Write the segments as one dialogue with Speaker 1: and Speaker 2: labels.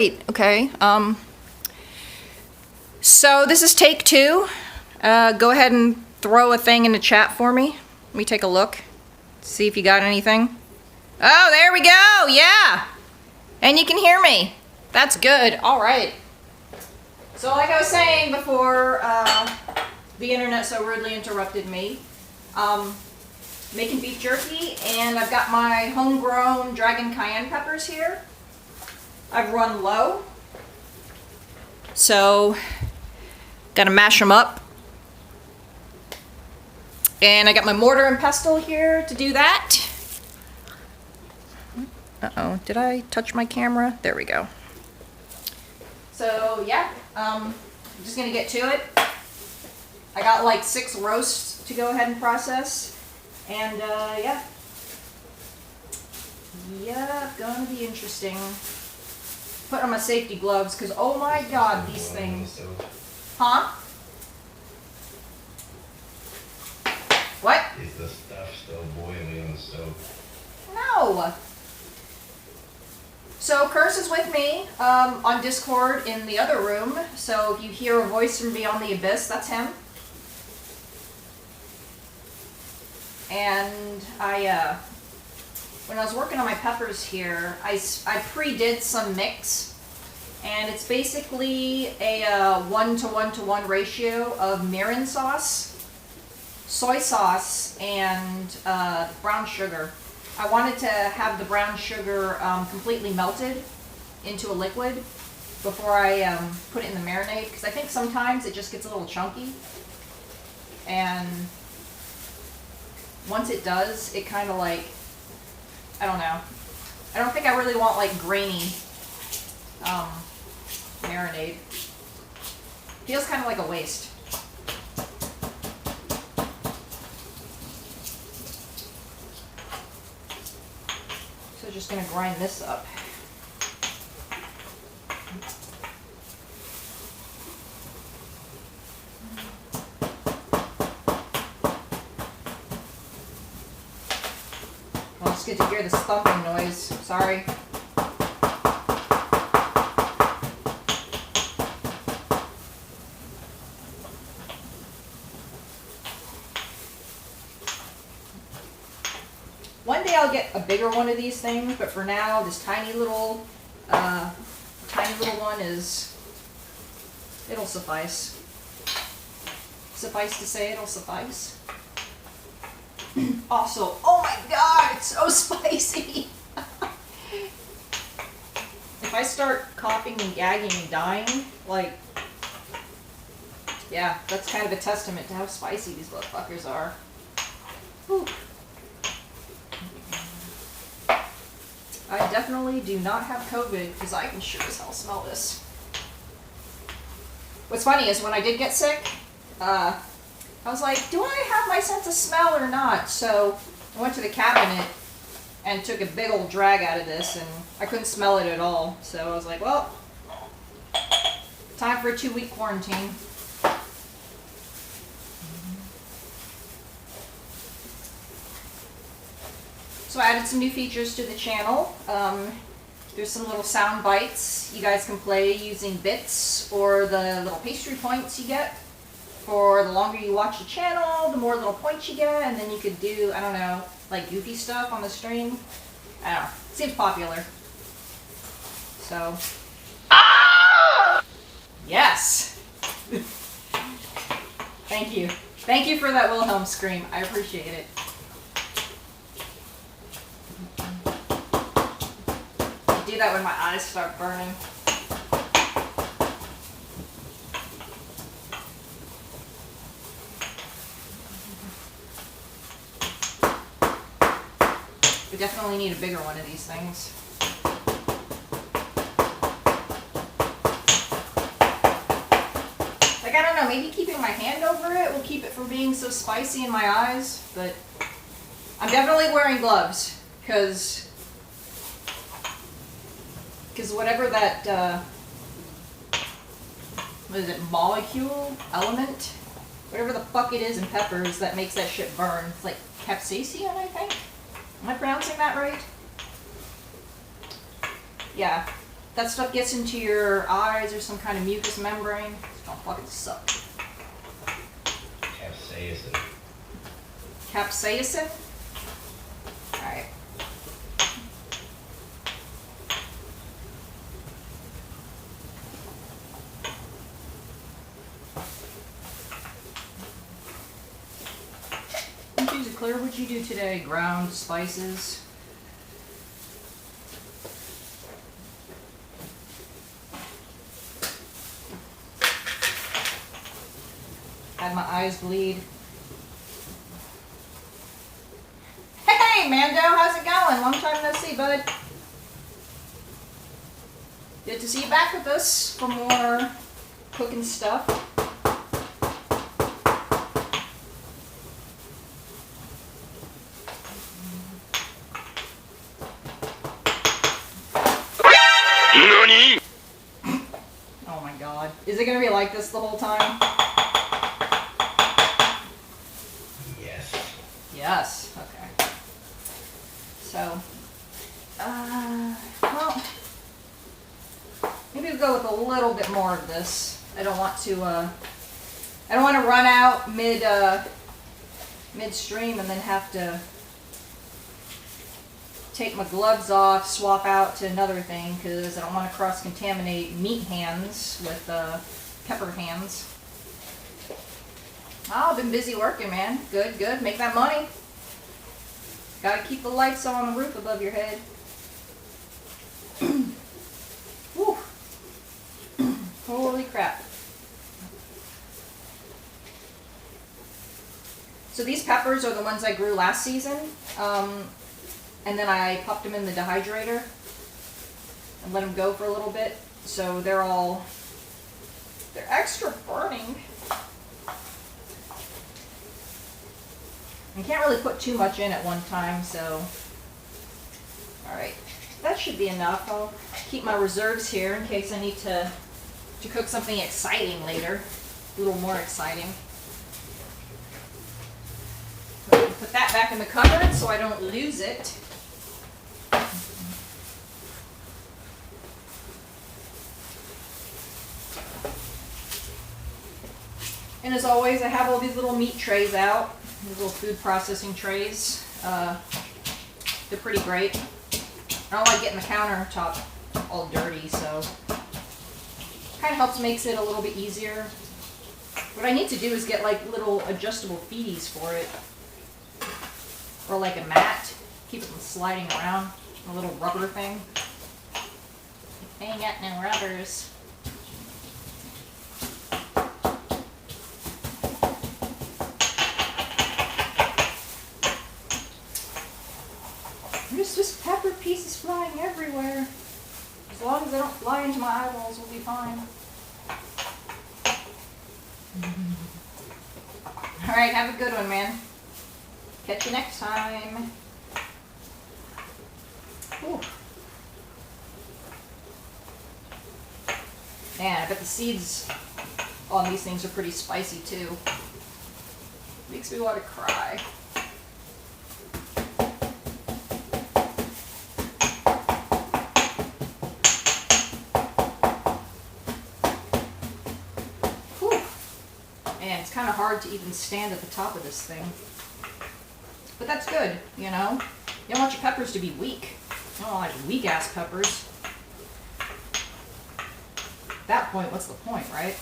Speaker 1: Okay, so this is take 2. Go ahead and throw a thing in the chat for me. Let me take a look, see if you got anything. Oh, there we go, yeah! And you can hear me. That's good, all right. So like I was saying before the internet so rudely interrupted me, making beef jerky, and I've got my homegrown dragon cayenne peppers here. I've run low, so gotta mash them up. And I got my mortar and pestle here to do that. Uh-oh, did I touch my camera? There we go. So yeah, I'm just gonna get to it. I got like 6 roasts to go ahead and process. And yeah, gonna be interesting. Put on my safety gloves because oh my god, these things. Huh? What?
Speaker 2: Is the stuff still boiling on the stove?
Speaker 1: No. So Curse is with me on Discord in the other room. So if you hear a voice from beyond the abyss, that's him. And when I was working on my peppers here, I pre-did some mix, and it's basically a 1-to-1-to-1 ratio of mirin sauce, soy sauce, and brown sugar. I wanted to have the brown sugar completely melted into a liquid before I put it in the marinade, because I think sometimes it just gets a little chunky, and once it does, it kind of like, I don't know. I don't think I really want like grainy marinade. Feels kind of like a waste. So just gonna grind this up. Well, it's good to hear this thumping noise. Sorry. One day I'll get a bigger one of these things, but for now, this tiny little one it'll suffice. Suffice to say, it'll suffice. Also, oh my god, it's so spicy! If I start coughing and gagging and dying, like, yeah, that's kind of a testament to how spicy these motherfuckers are. Whew. I definitely do not have COVID, because I can sure as hell smell this. What's funny is when I did get sick, I was like, do I have my sense of smell or not? So I went to the cabinet and took a big old drag out of this, and I couldn't smell it at all. So I was like, well, time for a 2-week quarantine. So I added some new features to the channel. There's some little sound bites you guys can play using bits or the little pastry points you get. For the longer you watch the channel, the more little points you get, and then you could do, I don't know, like goofy stuff on the stream. I don't know. It seems popular. So. Ah! Yes! Thank you. Thank you for that Wilhelm scream. I appreciate it. I do that when my eyes start burning. We definitely need a bigger one of these things. Like, I don't know, maybe keeping my hand over it will keep it from being so spicy in my eyes, but I'm definitely wearing gloves, because whatever that, what is it, molecule, element, whatever the fuck it is in peppers that makes that shit burn. It's like capsaicin, I think? Am I pronouncing that right? Yeah. that stuff gets into your eyes or some kind of mucous membrane, it's gonna fucking suck.
Speaker 2: Capsaicin.
Speaker 1: Capsaicin? Alright. Eclaire, what'd you do today? Ground spices? Had my eyes bleed. Hey, Mando, how's it going? Long time no see, bud. Good to see you back with us for more cooking stuff.
Speaker 3: NANI?!
Speaker 1: Oh my god. Is it gonna be like this the whole time?
Speaker 2: Yes.
Speaker 1: Yes. Okay. So, well, maybe we'll go with a little bit more of this. I don't want to run out midstream and then have to take my gloves off, swap out to another thing, because I don't want to cross-contaminate meat hands with pepper hands. Oh, I've been busy working, man. Good, good. Make that money. Gotta keep the lights on the roof above your head. Whew. Holy crap. So these peppers are the ones I grew last season. And then I popped them in the dehydrator and let them go for a little bit. So they're extra burning. I can't really put too much in at one time, so. Alright, that should be enough. I'll keep my reserves here in case I need to cook something exciting later. A little more exciting. Put that back in the cupboard so I don't lose it. And as always, I have all these little meat trays out, these little food processing trays. They're pretty great. I don't like getting the countertop all dirty, so kind of helps, makes it a little bit easier. What I need to do is get like little adjustable feeties for it, or like a mat, keep it from sliding around, a little rubber thing. I ain't got no rubbers. There's just pepper pieces flying everywhere. As long as they don't fly into my eyeballs, we'll be fine. Alright, have a good one, man. Catch you next time. Ooh. Man, I bet the seeds on these things are pretty spicy too. Makes me want to cry. Man, it's kind of hard to even stand at the top of this thing. But that's good, you know? You don't want your peppers to be weak. You don't want like weak-ass peppers. At that point, what's the point, right?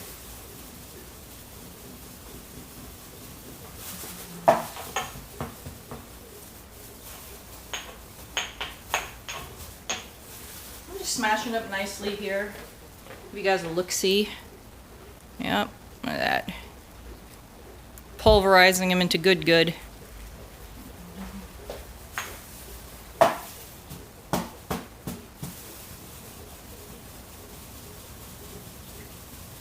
Speaker 1: I'm just smashing up nicely here. Give you guys a look-see. Yep, look at that. Pulverizing them into good.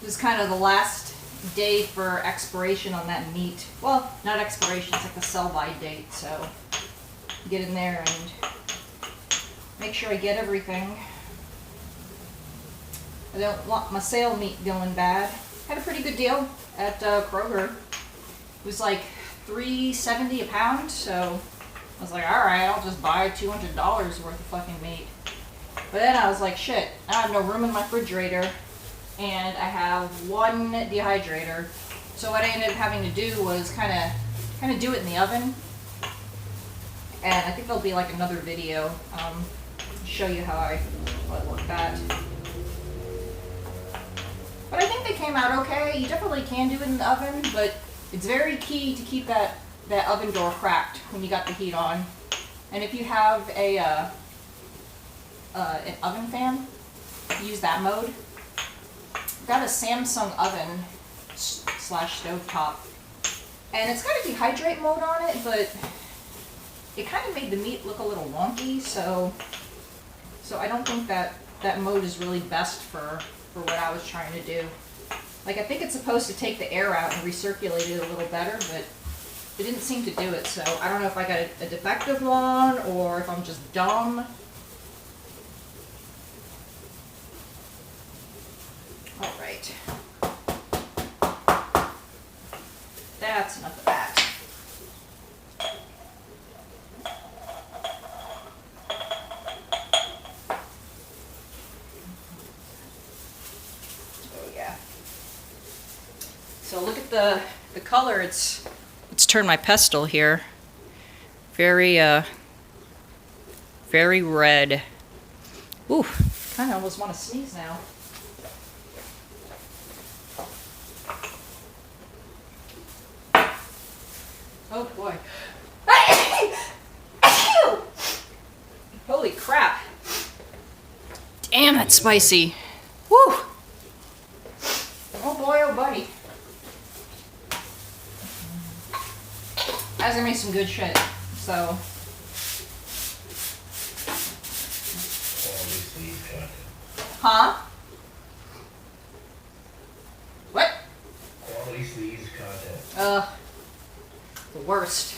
Speaker 1: This is kind of the last day for expiration on that meat. Well, not expiration, it's like the sell-by date, so get in there and make sure I get everything. I don't want my sale meat going bad. Had a pretty good deal at Kroger. It was like $3.70 a pound, so I was like, alright, I'll just buy $200 worth of fucking meat. But then I was like, shit, I have no room in my refrigerator, and I have one dehydrator. So what I ended up having to do was kind of do it in the oven. And I think there'll be like another video, show you how I work that. But I think they came out okay. You definitely can do it in the oven, but it's very key to keep that oven door cracked when you got the heat on. And if you have an oven fan, use that mode. I've got a Samsung oven / stovetop, and it's got a dehydrate mode on it, but it kind of made the meat look a little wonky, so I don't think that mode is really best for what I was trying to do. Like, I think it's supposed to take the air out and recirculate it a little better, but it didn't seem to do it, so I don't know if I got a defective one or if I'm just dumb. All right. That's enough of that. Oh yeah. So look at the color. It's turned my pestle here. Very very red. Ooh, kind of almost want to sneeze now. Oh boy. Holy crap. Damn, that's spicy. Woo. Oh boy, oh buddy. That's gonna make some good shit. So.
Speaker 2: Quality sleeve content.
Speaker 1: Huh? What?
Speaker 2: Quality sleeves content.
Speaker 1: The worst.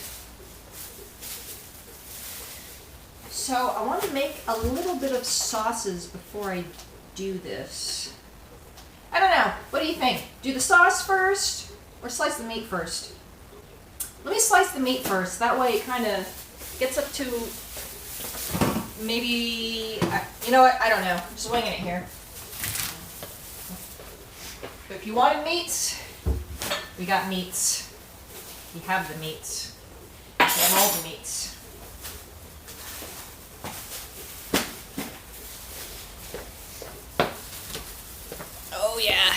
Speaker 1: So I want to make a little bit of sauces before I do this. I don't know. What do you think? Do the sauce first or slice the meat first? Let me slice the meat first. That way it kind of gets up to maybe, you know what? I don't know. I'm just winging it here. But if you wanted meats, we got meats. We have the meats. We have all the meats. Oh yeah.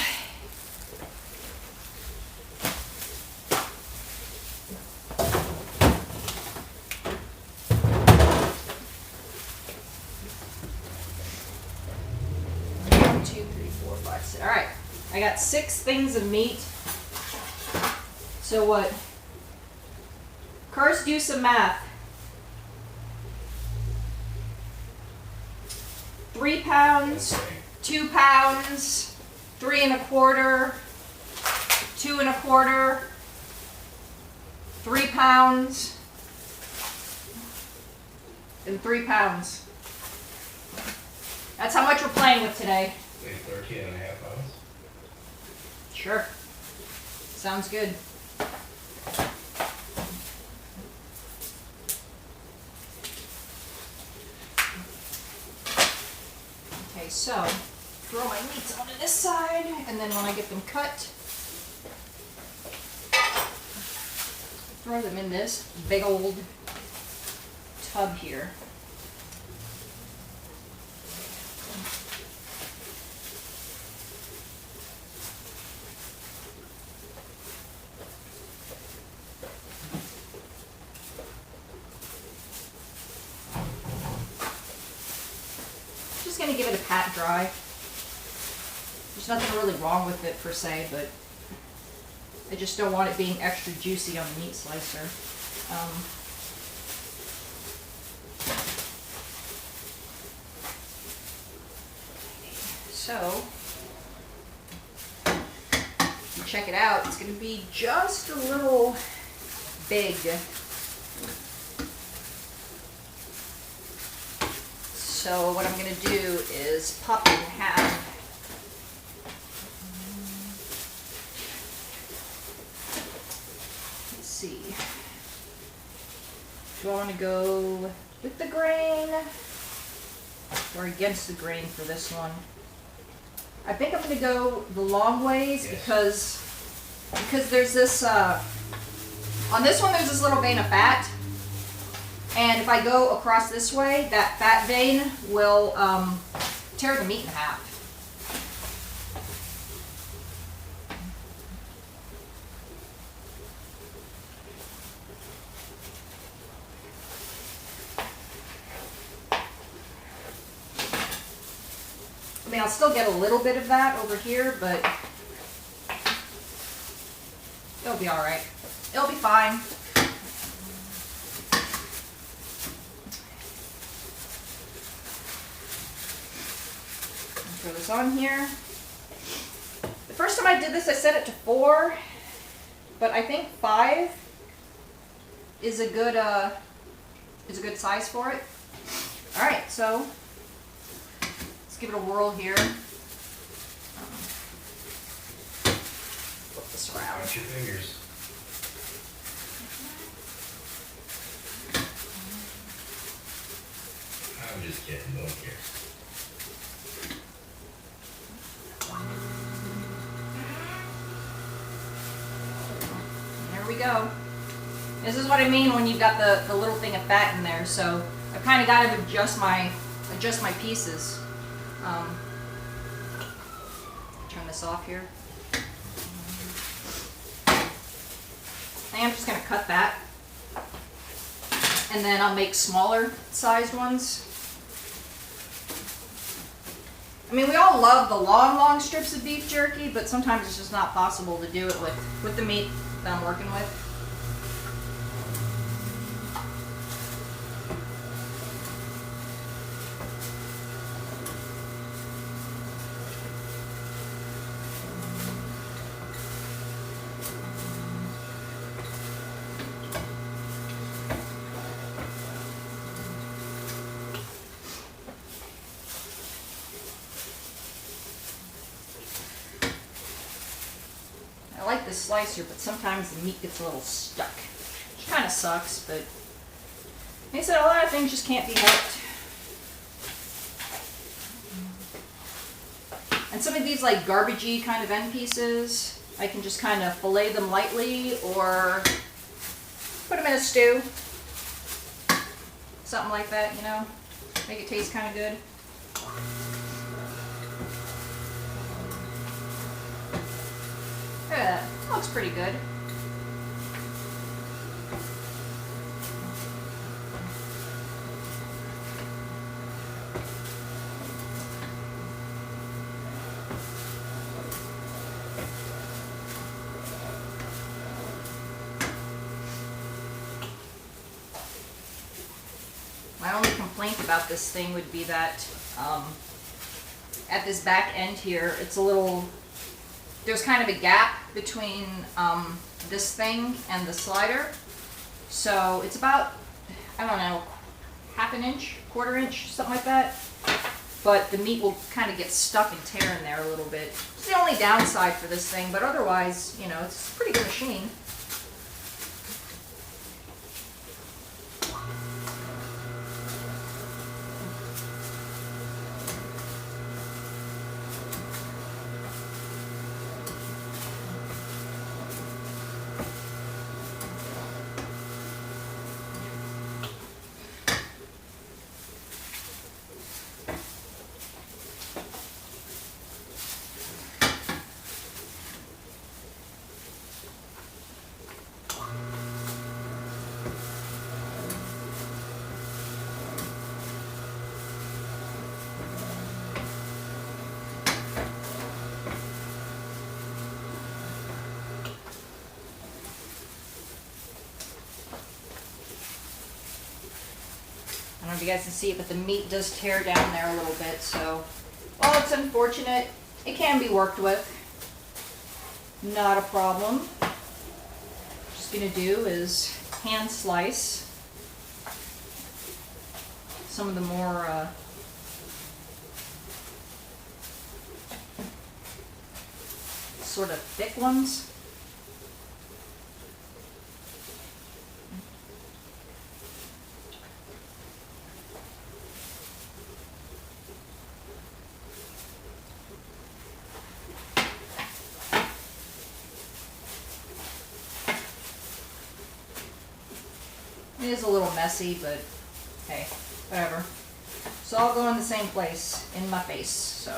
Speaker 1: One, two, three, four, five, six. All right. I got 6 things of meat. So what? First, do some math. 3 pounds, 2 pounds, 3 1/4, 2 1/4, 3 pounds, and 3 pounds. That's how much we're playing with today.
Speaker 2: Say 13.5 pounds.
Speaker 1: Sure. Sounds good. Okay, so throw my meats onto this side, and then when I get them cut, throw them in this big old tub here. Just gonna give it a pat dry. There's nothing really wrong with it per se, but I just don't want it being extra juicy on the meat slicer. So, you check it out, it's gonna be just a little big. So what I'm going to do is pop it in half. Let's see. Do I want to go with the grain We're against the grain for this one. I think I'm going to go the long ways because there's this, on this one there's this little vein of fat. And if I go across this way, that fat vein will tear the meat in half. I mean, I'll still get a little bit of that over here, but it'll be all right. It'll be fine. Throw this on here. The first time I did this, I set it to 4, but I think 5 is a good size for it. All right, so let's give it a whirl here. Flip this around.
Speaker 2: Watch your fingers. I'm just kidding, don't care.
Speaker 1: There we go. This is what I mean when you've got the little thing of fat in there. So I kind of got to adjust my pieces. Turn this off here. I am just going to cut that, and then I'll make smaller sized ones. I mean, we all love the long strips of beef jerky, but sometimes it's just not possible to do it with the meat that I'm working with. I like this slicer, but sometimes the meat gets a little stuck, which kind of sucks, but like I said, a lot of things just can't be helped. And some of these like garbagey kind of end pieces, I can just kind of fillet them lightly or put them in a stew. Something like that, you know, make it taste kind of good. Look at that. That looks pretty good. My only complaint about this thing would be that at this back end here, it's a little, there's kind of a gap between this thing and the slider. So it's about, I don't know, half an inch, quarter inch, something like that. But the meat will kind of get stuck and tear in there a little bit. It's the only downside for this thing, but otherwise, you know, it's a pretty good machine. I don't know if you guys can see it, but the meat does tear down there a little bit, so while it's unfortunate, it can be worked with. Not a problem. What I'm just gonna do is hand slice some of the more sort of thick ones. It is a little messy, but hey, whatever. It's all going the same place, in my face, so.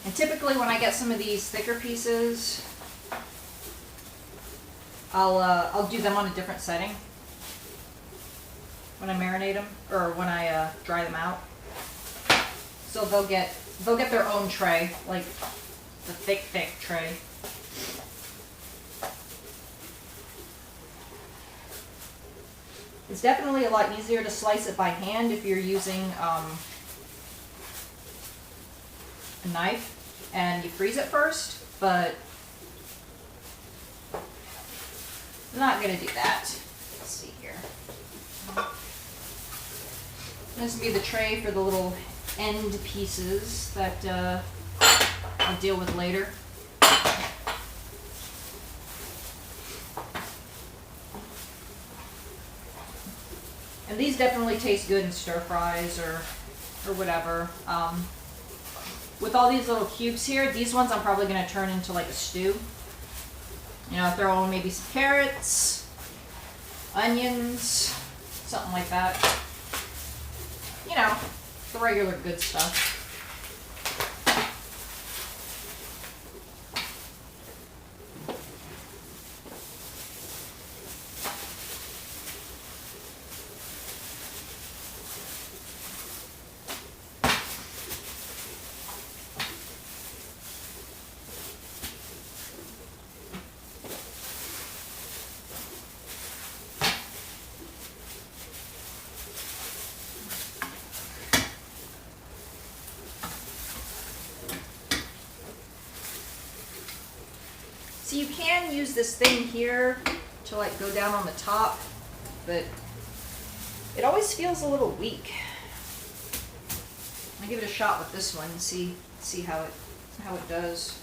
Speaker 1: And typically when I get some of these thicker pieces, I'll do them on a different setting when I marinate them, or when I dry them out. So they'll get their own tray, like the thick tray. It's definitely a lot easier to slice it by hand if you're using a knife and you freeze it first, but I'm not gonna do that. Let's see here. This will be the tray for the little end pieces that I'll deal with later. And these definitely taste good in stir fries or whatever. With all these little cubes here, these ones I'm probably going to turn into like a stew. You know, throw on maybe some carrots, onions, something like that. You know, the regular good stuff. So you can use this thing here to like go down on the top, but it always feels a little weak. I'll give it a shot with this one and see how it does.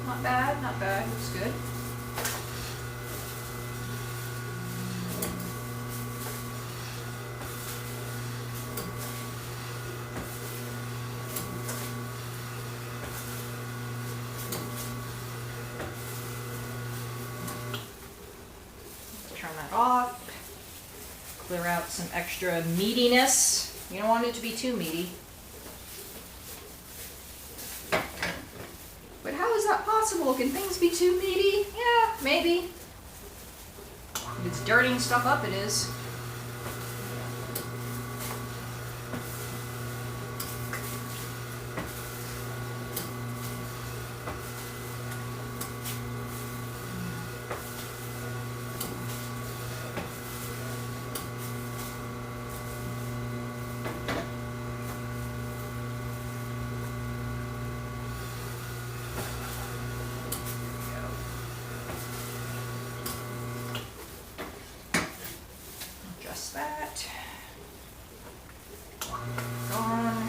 Speaker 1: Not bad, not bad. Looks good. Turn that off. Clear out some extra meatiness. You don't want it to be too meaty. But how is that possible? Can things be too meaty? Yeah, maybe. If it's dirtying stuff up, it is. That. Gone.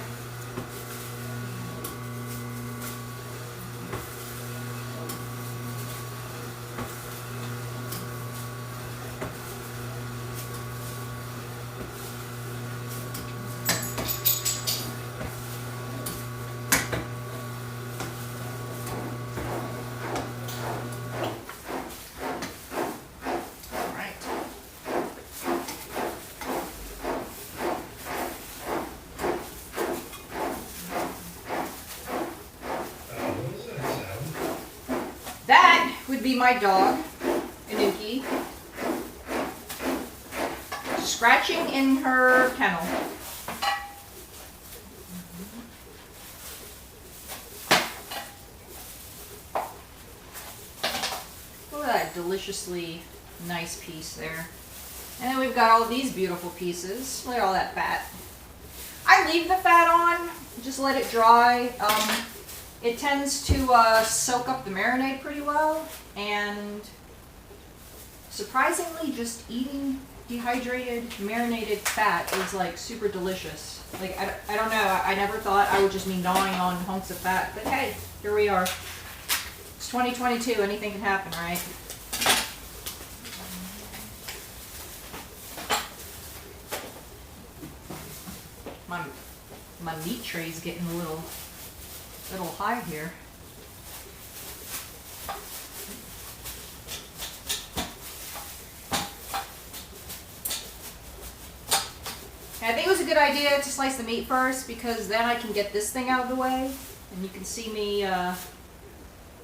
Speaker 1: That would be my dog, Anuki, scratching in her kennel. Look at that deliciously nice piece there. And then we've got all these beautiful pieces. Look at all that fat. I leave the fat on, just let it dry. It tends to soak up the marinade pretty well, and surprisingly, just eating dehydrated, marinated fat is like super delicious. Like, I don't know, I never thought I would just be gnawing on hunks of fat, but hey, here we are. It's 2022, anything can happen, right? my meat tray's getting a little high here. I think it was a good idea to slice the meat first because then I can get this thing out of the way and you can see me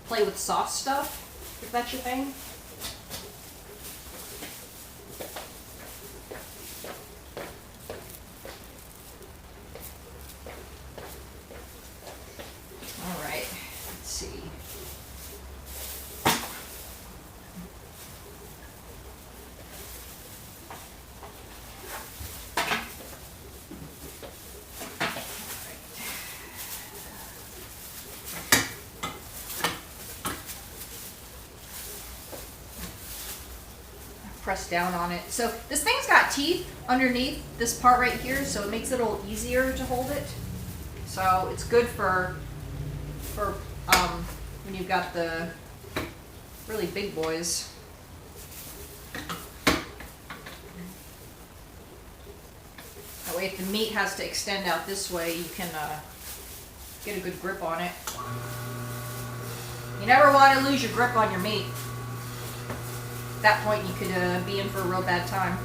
Speaker 1: play with soft stuff, if that's your thing. Alright, let's see. Press down on it. So this thing's got teeth underneath this part right here, so it makes it a little easier to hold it. So it's good for when you've got the really big boys. That way if the meat has to extend out this way, you can get a good grip on it. You never want to lose your grip on your meat. At that point you could be in for a real bad time.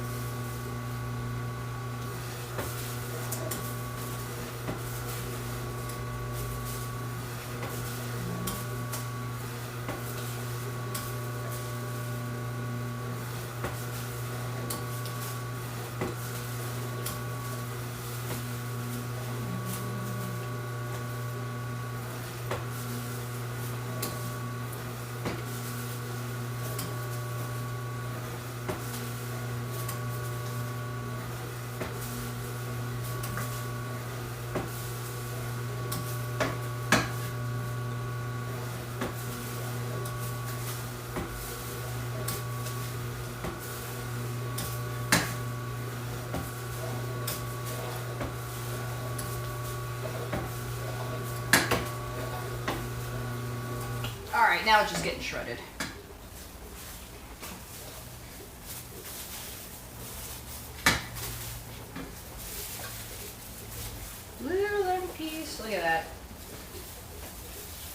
Speaker 1: Alright, now it's just getting shredded. Little lemon piece, look at that.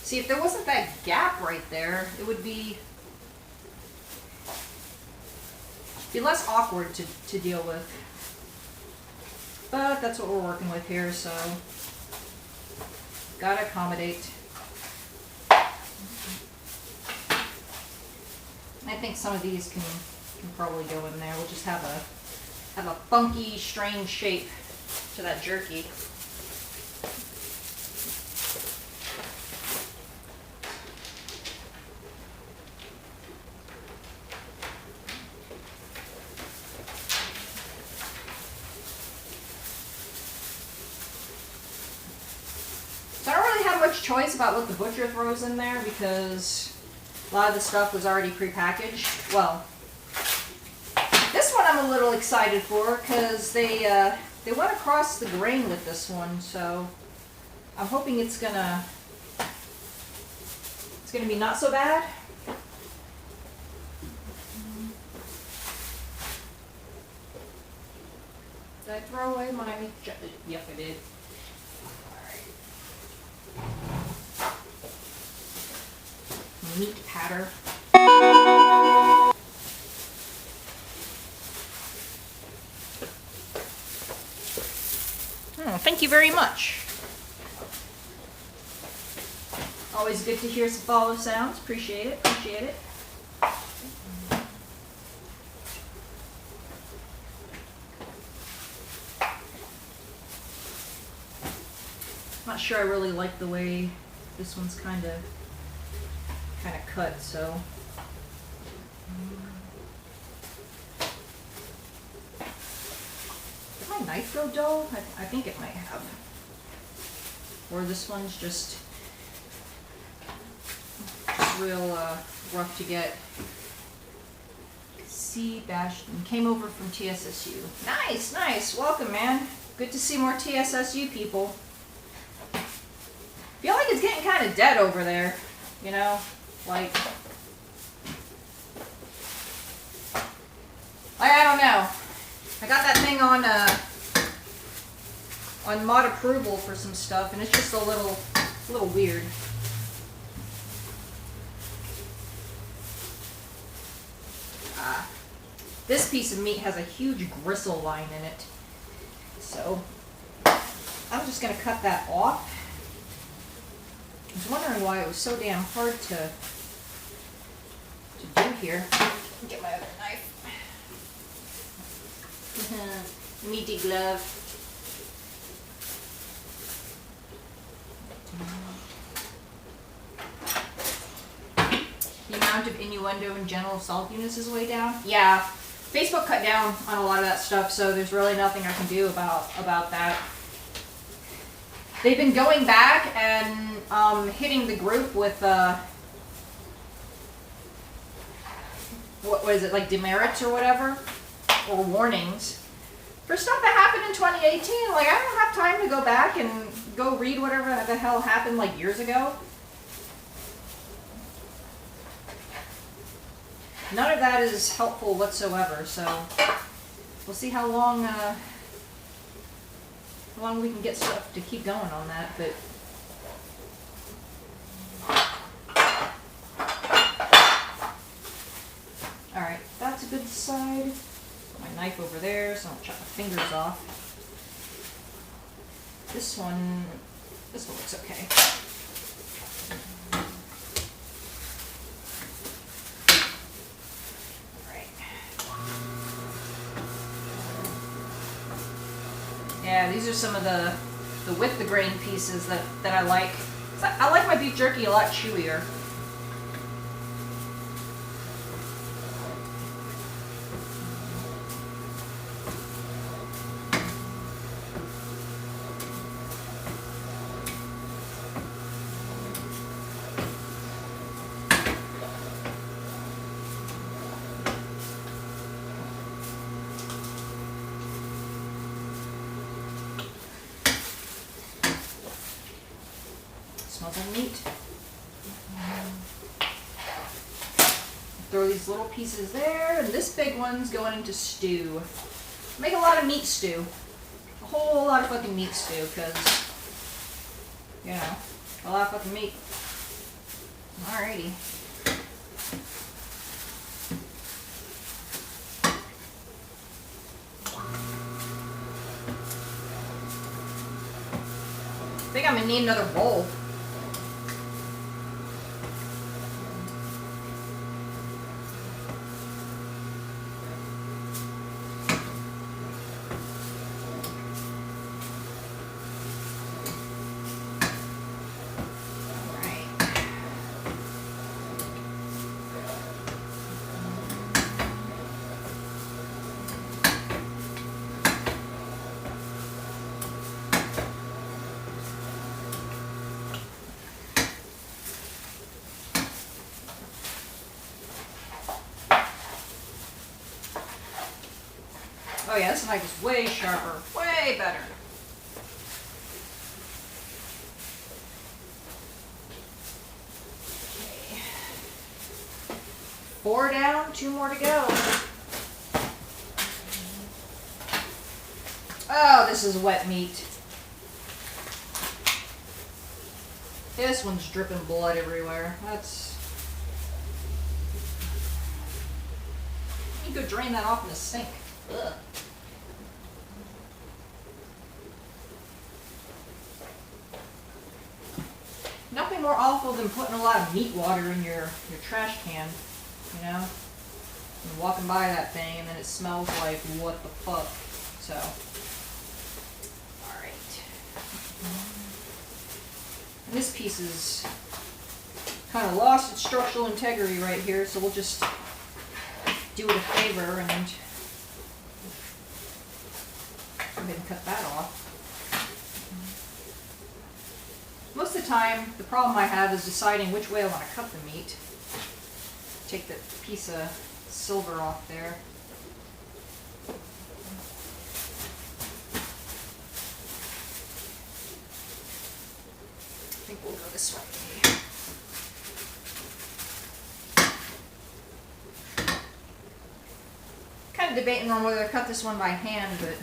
Speaker 1: See, if there wasn't that gap right there, it would be less awkward to deal with. But that's what we're working with here, so gotta accommodate. I think some of these can probably go in there. We'll just have a funky, strange shape to that jerky. So I don't really have much choice about what the butcher throws in there because a lot of the stuff was already prepackaged. Well, this one I'm a little excited for because they went across the grain with this one, so I'm hoping it's gonna be not so bad. Did I throw away my? Yep, I did. Meat patter. Oh, thank you very much. Always good to hear some follow sounds. Appreciate it. Appreciate it. Not sure I really like the way this one's kind of cut, so did my knife go dull? I think it might have. Or this one's just real rough to get. C. Bashton came over from TSSU. Nice, nice. Welcome, man. Good to see more TSSU people. Feel like it's getting kind of dead over there, you know? Like, I don't know. I got that thing on on mod approval for some stuff, and it's just a little weird. This piece of meat has a huge gristle line in it, so I'm just going to cut that off. I was wondering why it was so damn hard to do here. Get my other knife. Meaty glove. The amount of innuendo and general assault units is way down. Yeah, Facebook cut down on a lot of that stuff, so there's really nothing I can do about that. They've been going back and hitting the group with what is it, like demerits or whatever, or warnings for stuff that happened in 2018. Like, I don't have time to go back and go read whatever the hell happened like years ago. None of that is helpful whatsoever, so we'll see how long we can get stuff to keep going on that, but alright, that's a good side. Put my knife over there so I don't chop my fingers off. This one looks okay. Yeah, these are some of the with the grain pieces that I like. I like my beef jerky a lot chewier. Smells like meat. Throw these little pieces there, and this big one's going into stew. Make a lot of meat stew. A whole lot of fucking meat stew, because, you know, a lot of fucking meat. Alrighty. I think I'm gonna need another bowl. Oh yeah, this knife is way sharper, way better. Okay. 4 down, 2 more to go. Oh, this is wet meat. This one's dripping blood everywhere. You go drain that off in the sink. Ugh. Nothing more awful than putting a lot of meat water in your trash can, you know? And walking by that thing and then it smells like what the fuck. So, alright. And this piece is kind of lost its structural integrity right here, so we'll just do it a favor and go ahead and cut that off. Most of the time, the problem I have is deciding which way I want to cut the meat. Take the piece of silver off there. I think we'll go this way. Kind of debating on whether to cut this one by hand, but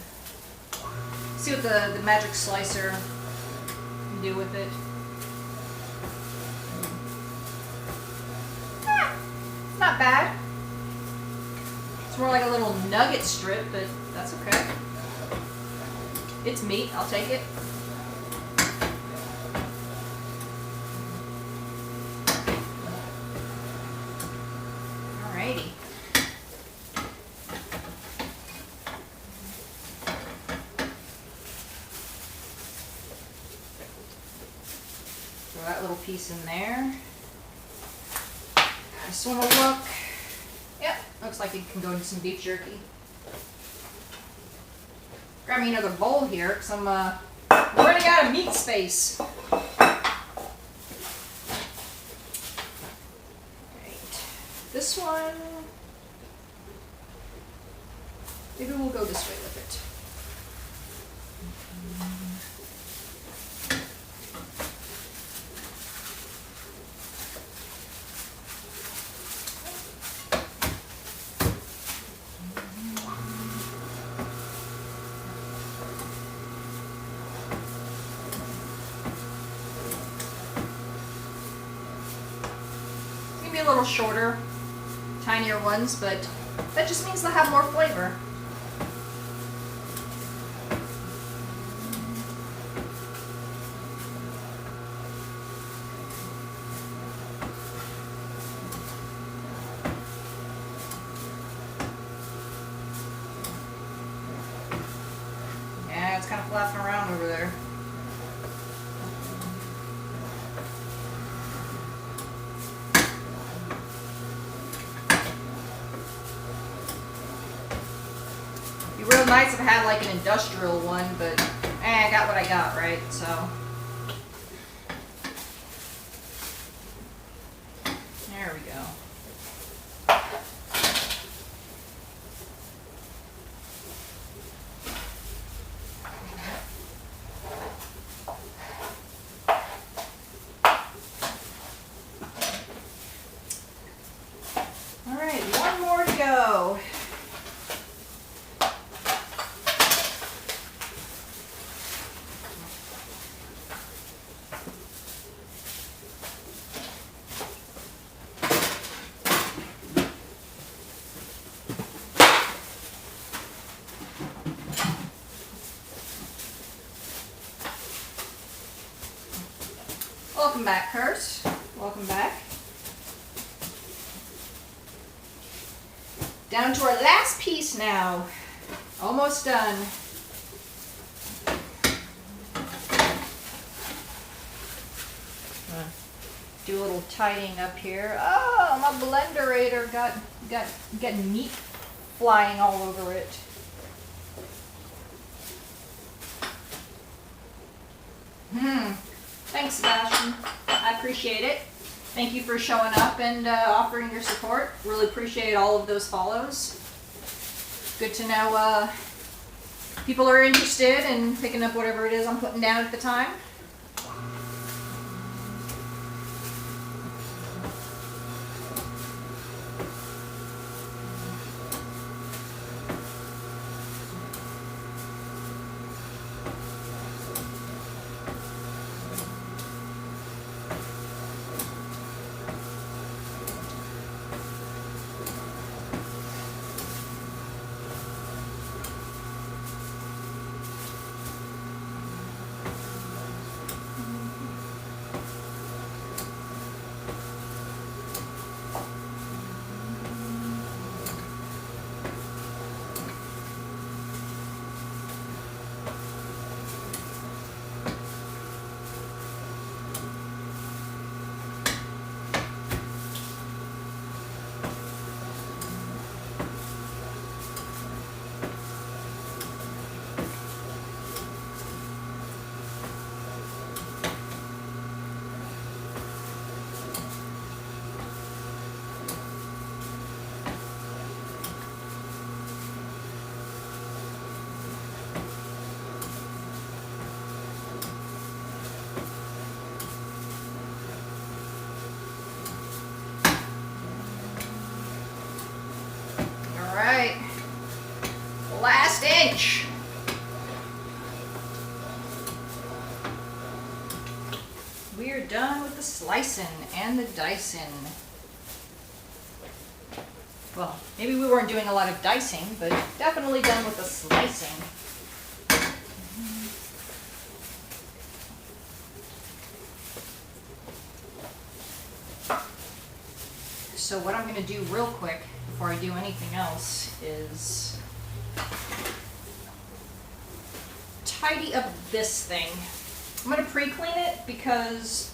Speaker 1: See what the magic slicer can do with it. It's not bad. It's more like a little nugget strip, but that's okay. It's meat, I'll take it. Alrighty. Throw that little piece in there. Just want to look. Yep, looks like it can go into some beef jerky. Grab me another bowl here, because I'm running out of meat space. Right. This one, maybe we'll go this way with it. Be a little shorter, tinier ones, but that just means they'll have more flavor. Yeah, it's kind of flapping around over there. It'd be real nice if I had like an industrial one, but I got what I got, right? So there we go. All right, one more to go. Welcome back, Kurt. Welcome back. Down to our last piece now. Almost done. Do a little tidying up here. Oh, my blenderator got meat flying all over it. Thanks, Sebastian. I appreciate it. Thank you for showing up and offering your support. Really appreciate all of those follows. Good to know people are interested in picking up whatever it is I'm putting down at the time. All right, last inch. slicing and the dicing. Well, maybe we weren't doing a lot of dicing, but definitely done with the slicing. So what I'm going to do real quick before I do anything else is tidy up this thing. I'm going to pre-clean it because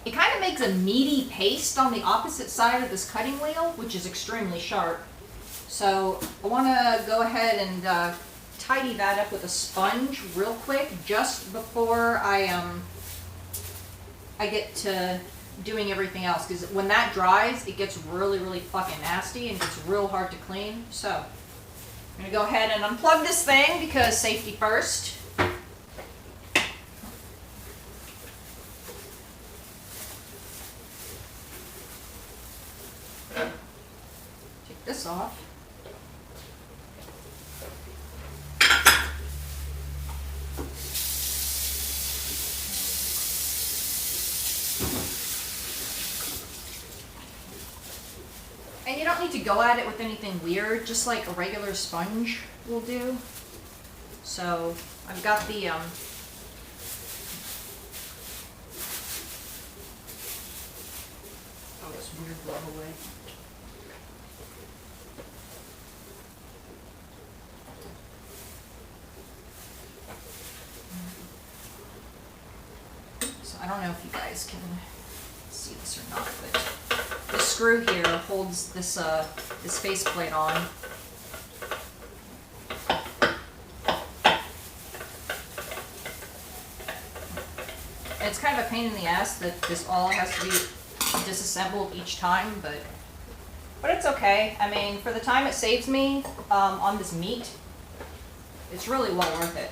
Speaker 1: it kind of makes a meaty paste on the opposite side of this cutting wheel, which is extremely sharp. So I want to go ahead and tidy that up with a sponge real quick just before I get to doing everything else, because when that dries it gets really fucking nasty and gets real hard to clean. So I'm going to go ahead and unplug this thing because safety first. Take this off. And you don't need to go at it with anything weird, just like a regular sponge will do. So I've got the oh, this weird blow away. So I don't know if you guys can see this or not, but the screw here holds this this faceplate on. And it's kind of a pain in the ass that this all has to be disassembled each time, but it's okay. I mean, for the time it saves me on this meat, it's really well worth it.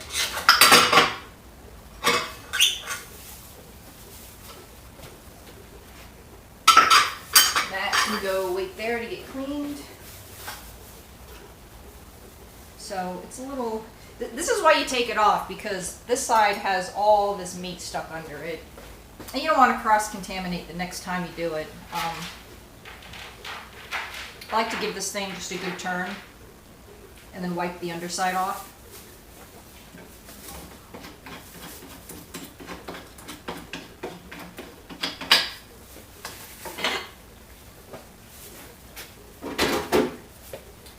Speaker 1: That can go wait there to get cleaned. So it's a little, this is why you take it off, because this side has all this meat stuck under it. And you don't want to cross-contaminate the next time you do it. I like to give this thing just a good turn and then wipe the underside off.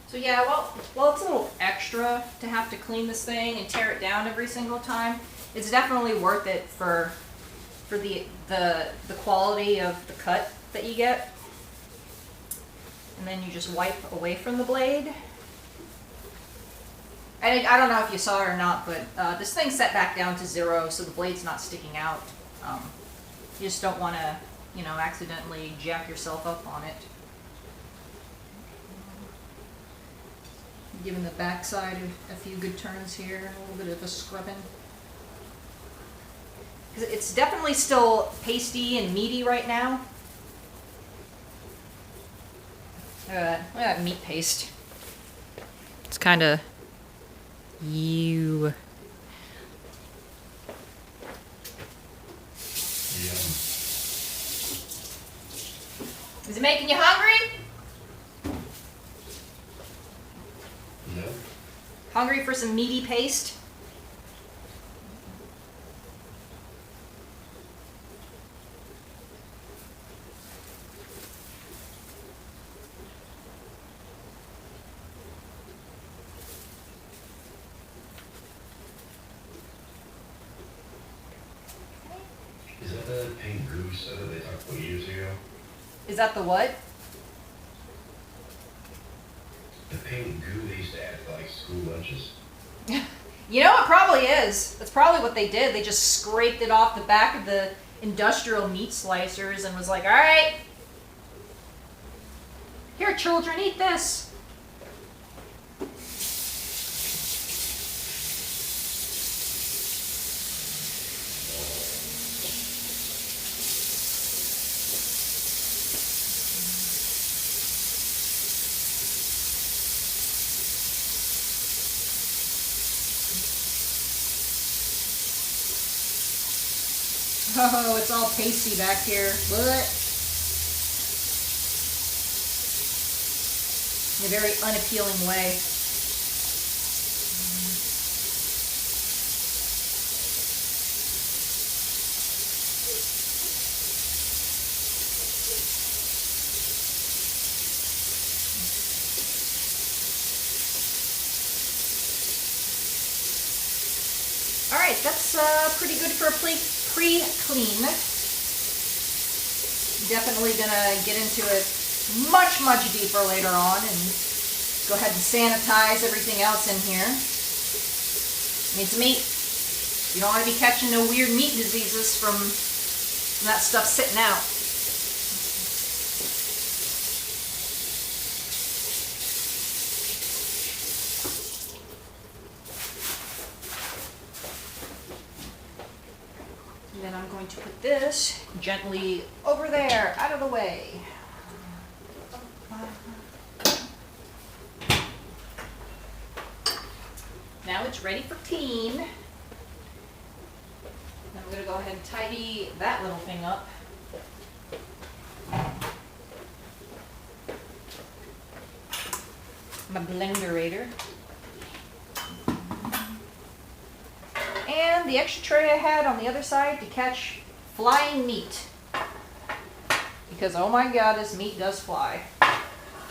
Speaker 1: So yeah, well, it's a little extra to have to clean this thing and tear it down every single time. It's definitely worth it for the quality of the cut that you get. And then you just wipe away from the blade. And I don't know if you saw it or not, but this thing's set back down to 0, so the blade's not sticking out. You just don't want to, you know, accidentally jack yourself up on it. Giving the backside a few good turns here, a little bit of a scrubbing. Because it's definitely still pasty and meaty right now. Look at that meat paste. It's kind of you. Is it making you hungry?
Speaker 2: No.
Speaker 1: Hungry for some meaty paste?
Speaker 2: Is that the pink goose that they talked about years ago?
Speaker 1: Is that the what?
Speaker 2: The pink goo they used to add to like school lunches.
Speaker 1: You know, it probably is. That's probably what they did. They just scraped it off the back of the industrial meat slicers and was like, all right, here, children, eat this. Oh, it's all pasty back here. What? In a very unappealing way. Alright, that's pretty good for a pre-clean. Definitely gonna get into it much, much deeper later on and go ahead and sanitize everything else in here. It's meat. You don't want to be catching no weird meat diseases from that stuff sitting out. And then I'm going to put this gently over there, out of the way. Now it's ready for clean. Then I'm going to go ahead and tidy that little thing up. My blenderator. And the extra tray I had on the other side to catch flying meat. Because oh my god, this meat does fly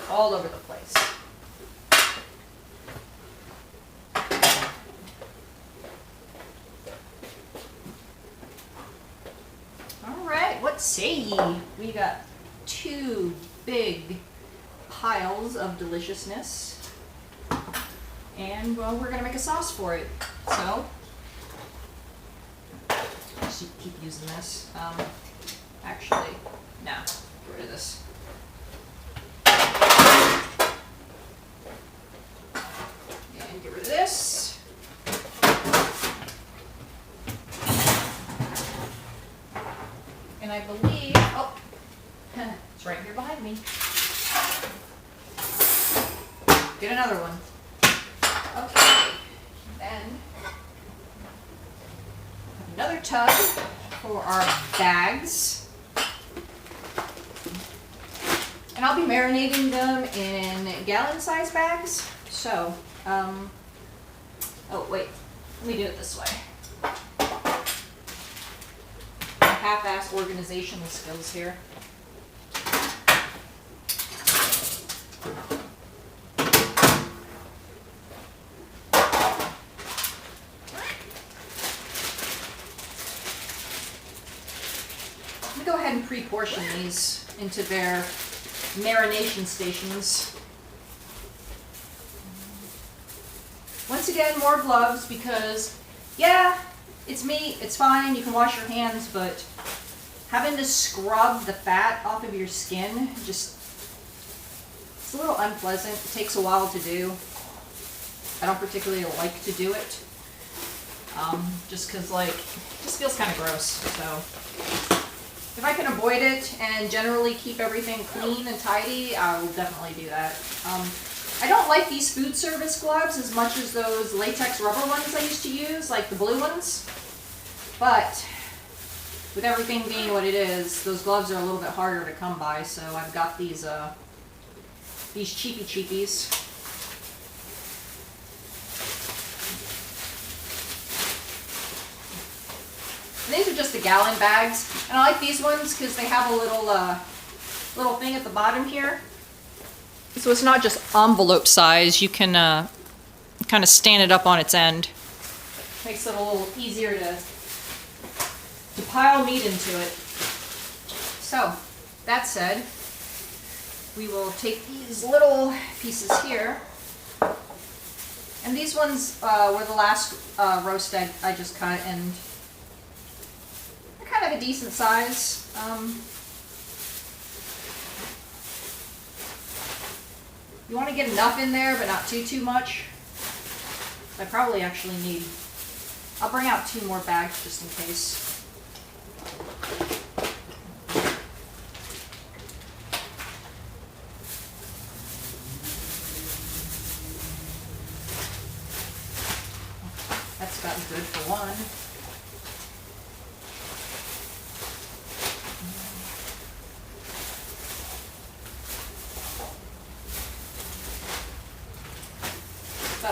Speaker 1: all over the place. Alright, what say ye? We got 2 big piles of deliciousness. And well, we're gonna make a sauce for it. So keep using this. Actually, no, get rid of this. And get rid of this. And I believe, oh, it's right here behind me. Get another one. Okay, then another tub for our bags. And I'll be marinating them in gallon-sized bags. So, oh wait, let me do it this way. Half-assed organizational skills here. Go ahead and pre-portion these into their marination stations. Once again, more gloves because, yeah, it's meat, it's fine, you can wash your hands, but having to scrub the fat off of your skin, just, it's a little unpleasant. It takes a while to do. I don't particularly like to do it, just because, like, it just feels kind of gross, so. If I can avoid it and generally keep everything clean and tidy, I will definitely do that. I don't like these food service gloves as much as those latex rubber ones I used to use, like the blue ones. But with everything being what it is, those gloves are a little bit harder to come by, so I've got these cheapies. These are just the gallon bags, and I like these ones because they have a little thing at the bottom here. So it's not just envelope size. You can kind of stand it up on its end. Makes it a little easier to pile meat into it. So that said, we will take these little pieces here, and these ones were the last roast I just cut, and kind of a decent size. You want to get enough in there, but not too much. I probably actually need, I'll bring out 2 more bags just in case. That's about good for one.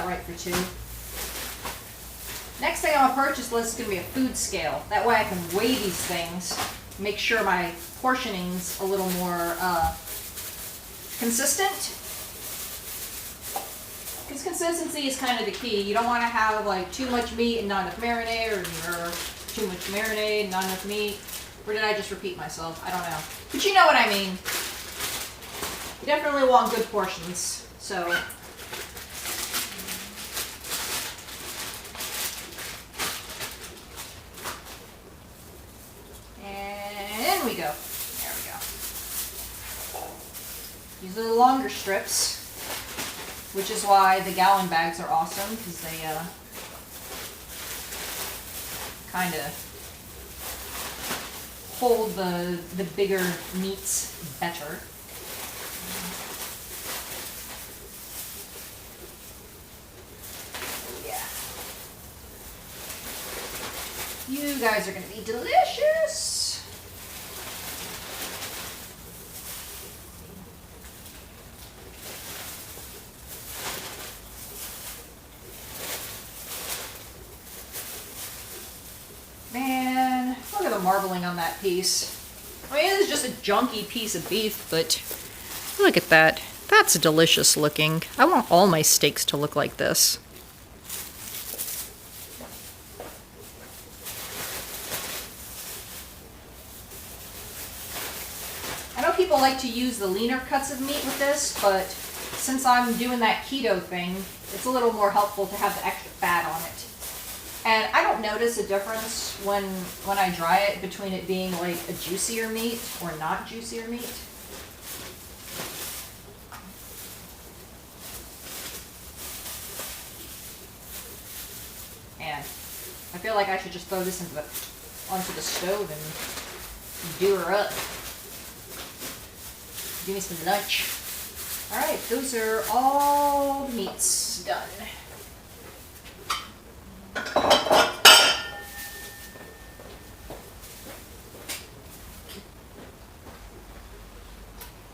Speaker 1: right for 2. Next thing on my purchase list is going to be a food scale. That way I can weigh these things, make sure my portioning's a little more consistent. Because consistency is kind of the key. You don't want to have like too much meat and not enough marinade, or too much marinade and not enough meat. Or did I just repeat myself? I don't know. But you know what I mean. You definitely want good portions. So and we go. There we go. These are the longer strips, which is why the gallon bags are awesome, because they kind of hold the bigger meats better. Yeah. You guys are going to be delicious. Man, look at the marbling on that piece. I mean, it is just a junky piece of beef, but look at that. That's delicious looking. I want all my steaks to look like this. I know people like to use the leaner cuts of meat with this, but since I'm doing that keto thing, it's a little more helpful to have the extra fat on it. And I don't notice a difference when I dry it between it being like a juicier meat or not juicier meat. And I feel like I should just throw this onto the stove and do her up. Give me some lunch. Alright, those are all the meats done.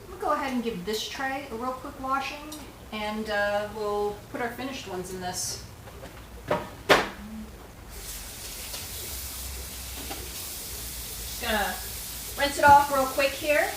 Speaker 1: We'll go ahead and give this tray a real quick washing, and we'll put our finished ones in this. Just gonna rinse it off real quick here.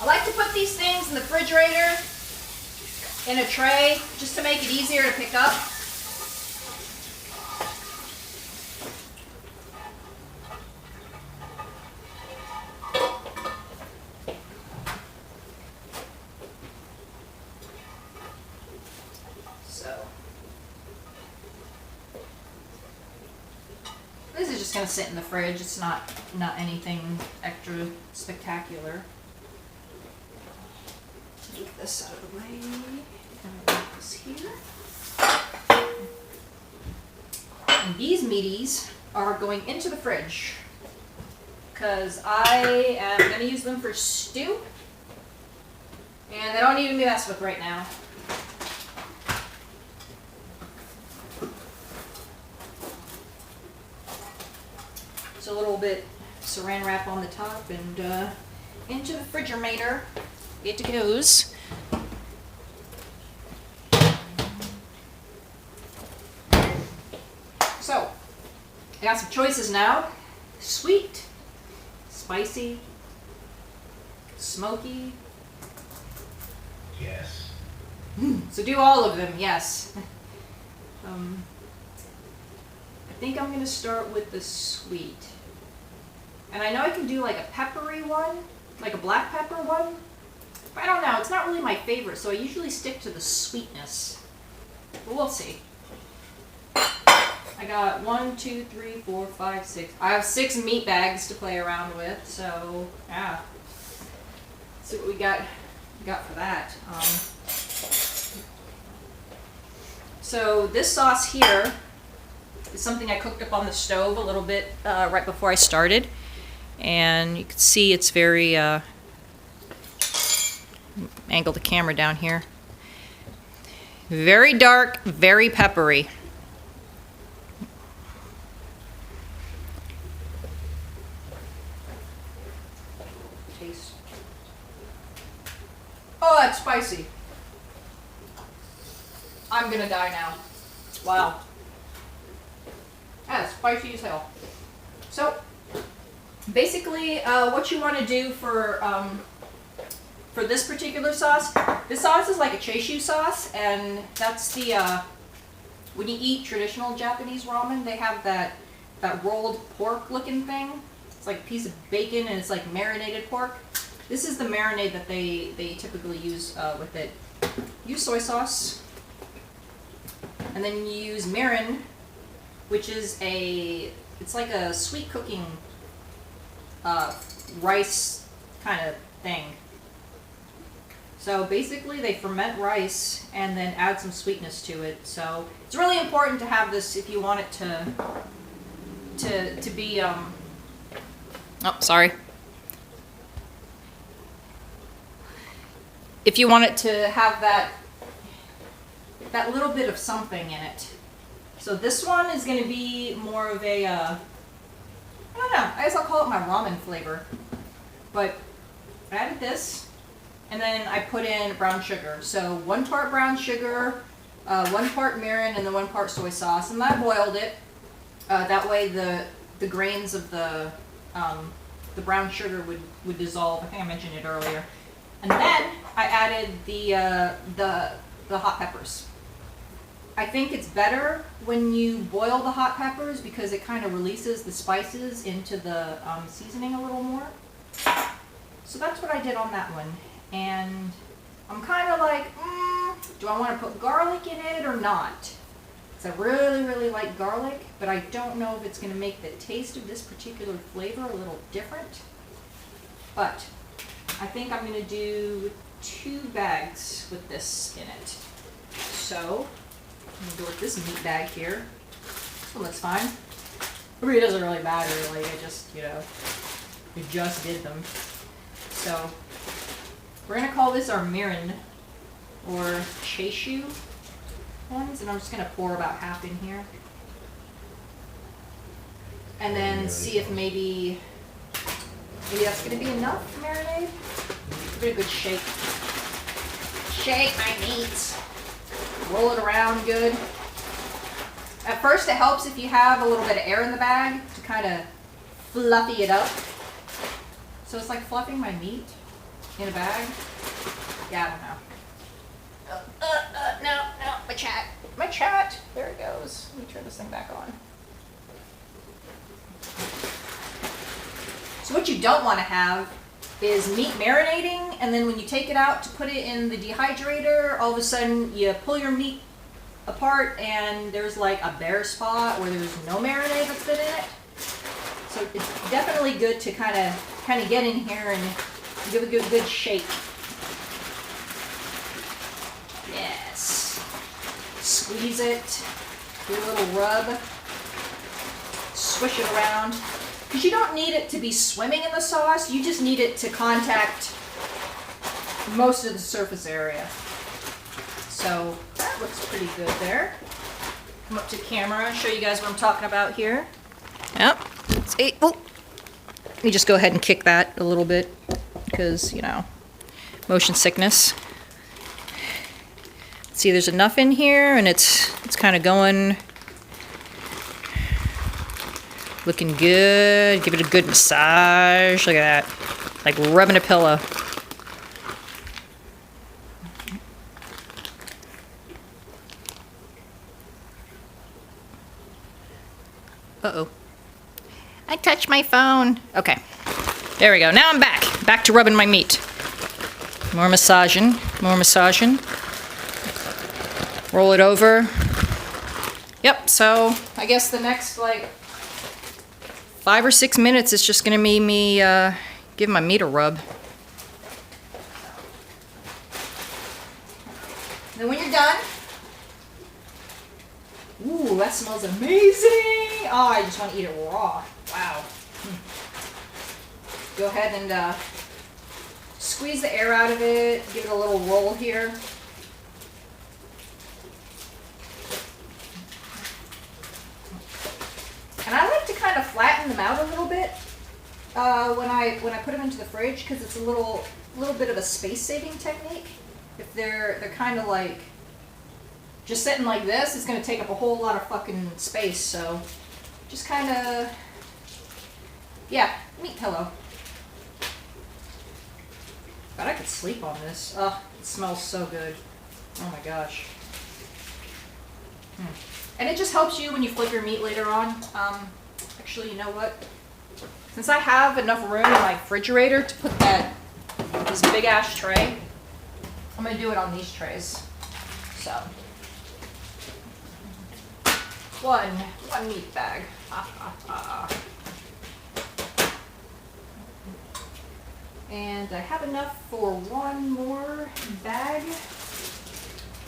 Speaker 1: I like to put these things in the refrigerator in a tray just to make it easier to pick up. So this is just going to sit in the fridge. It's not anything extra spectacular. Get this out of the way, and I'll put this here. And these meaties are going into the fridge because I am going to use them for stew, and they don't need to be messed with right now. So a little bit saran wrap on the top and into the refrigerator. It goes. So, I got some choices now. Sweet, spicy, smoky.
Speaker 2: Yes.
Speaker 1: So do all of them, yes. I think I'm going to start with the sweet. And I know I can do like a peppery one, like a black pepper one. But I don't know, it's not really my favorite, so I usually stick to the sweetness. But we'll see. I got 1, 2, 3, 4, 5, 6. I have 6 meat bags to play around with, so yeah. Let's see what we got for that. So this sauce here is something I cooked up on the stove a little bit right before I started. And you can see it's very angle the camera down here. Very dark, very peppery. Taste. Oh, that's spicy. I'm gonna die now. Wow. That's spicy as hell. So, basically, what you want to do for this particular sauce, this sauce is like a chaishu sauce, and that's the, when you eat traditional Japanese ramen, they have that rolled pork looking thing. It's like a piece of bacon and it's like marinated pork. This is the marinade that they typically use with it. Use soy sauce, and then you use mirin, which is it's like a sweet cooking rice kind of thing. So basically they ferment rice and then add some sweetness to it. So it's really important to have this if you want it to be oh, sorry. If you want it to have that little bit of something in it. So this one is going to be more of a I don't know, I guess I'll call it my ramen flavor. But I added this, and then I put in brown sugar. So 1 part brown sugar, 1 part mirin, and then 1 part soy sauce. And I boiled it. That way the grains of the brown sugar would dissolve. I think I mentioned it earlier. And then I added the hot peppers. I think it's better when you boil the hot peppers because it kind of releases the spices into the seasoning a little more. So that's what I did on that one. And I'm kind of like, do I want to put garlic in it or not? Because I really, really like garlic, but I don't know if it's going to make the taste of this particular flavor a little different. But I think I'm going to do 2 bags with this in it. So I'm going to go with this meat bag here. This one looks fine. I mean, it doesn't really matter, like, I just, you know, we just did them. So we're going to call this our mirin or chaishu ones, and I'm just going to pour about half in here. And then see if maybe that's going to be enough marinade. Give it a good shake. Shake my meat. Roll it around good. At first it helps if you have a little bit of air in the bag to kind of fluffy it up. So it's like fluffing my meat in a bag. Yeah, I don't know. No, my chat. My chat. There it goes. Let me turn this thing back on. So what you don't want to have is meat marinating, and then when you take it out to put it in the dehydrator, all of a sudden you pull your meat apart and there's like a bare spot where there's no marinade that's been in it. So it's definitely good to kind of get in here and give it a good shake. Yes. Squeeze it. Do a little rub. Swish it around. Because you don't need it to be swimming in the sauce, you just need it to contact most of the surface area. So that looks pretty good there. Come up to camera and show you guys what I'm talking about here. Yep. See, oh. Let me just go ahead and kick that a little bit because, you know, motion sickness. See, there's enough in here and it's kind of going. Looking good. Give it a good massage. Look at that. Like rubbing a pillow. Uh-oh. I touched my phone. Okay. There we go. Now I'm back. Back to rubbing my meat. More massaging. More massaging. Roll it over. Yep, so I guess the next, like, 5 or 6 minutes, it's just going to be me give my meat a rub. Then when you're done, ooh, that smells amazing. Oh, I just want to eat it raw. Wow. Go ahead and squeeze the air out of it. Give it a little roll here. flatten them out a little bit when I put them into the fridge, because it's a little bit of a space-saving technique. If they're kind of like just sitting like this, it's gonna take up a whole lot of fucking space. So just kind of, yeah, meat pillow. God, I could sleep on this. Oh, it smells so good. Oh my gosh. And it just helps you when you flip your meat later on. Actually, you know what? Since I have enough room in my refrigerator to put this big ass tray, I'm gonna do it on these trays. So, one meat bag. And I have enough for one more bag.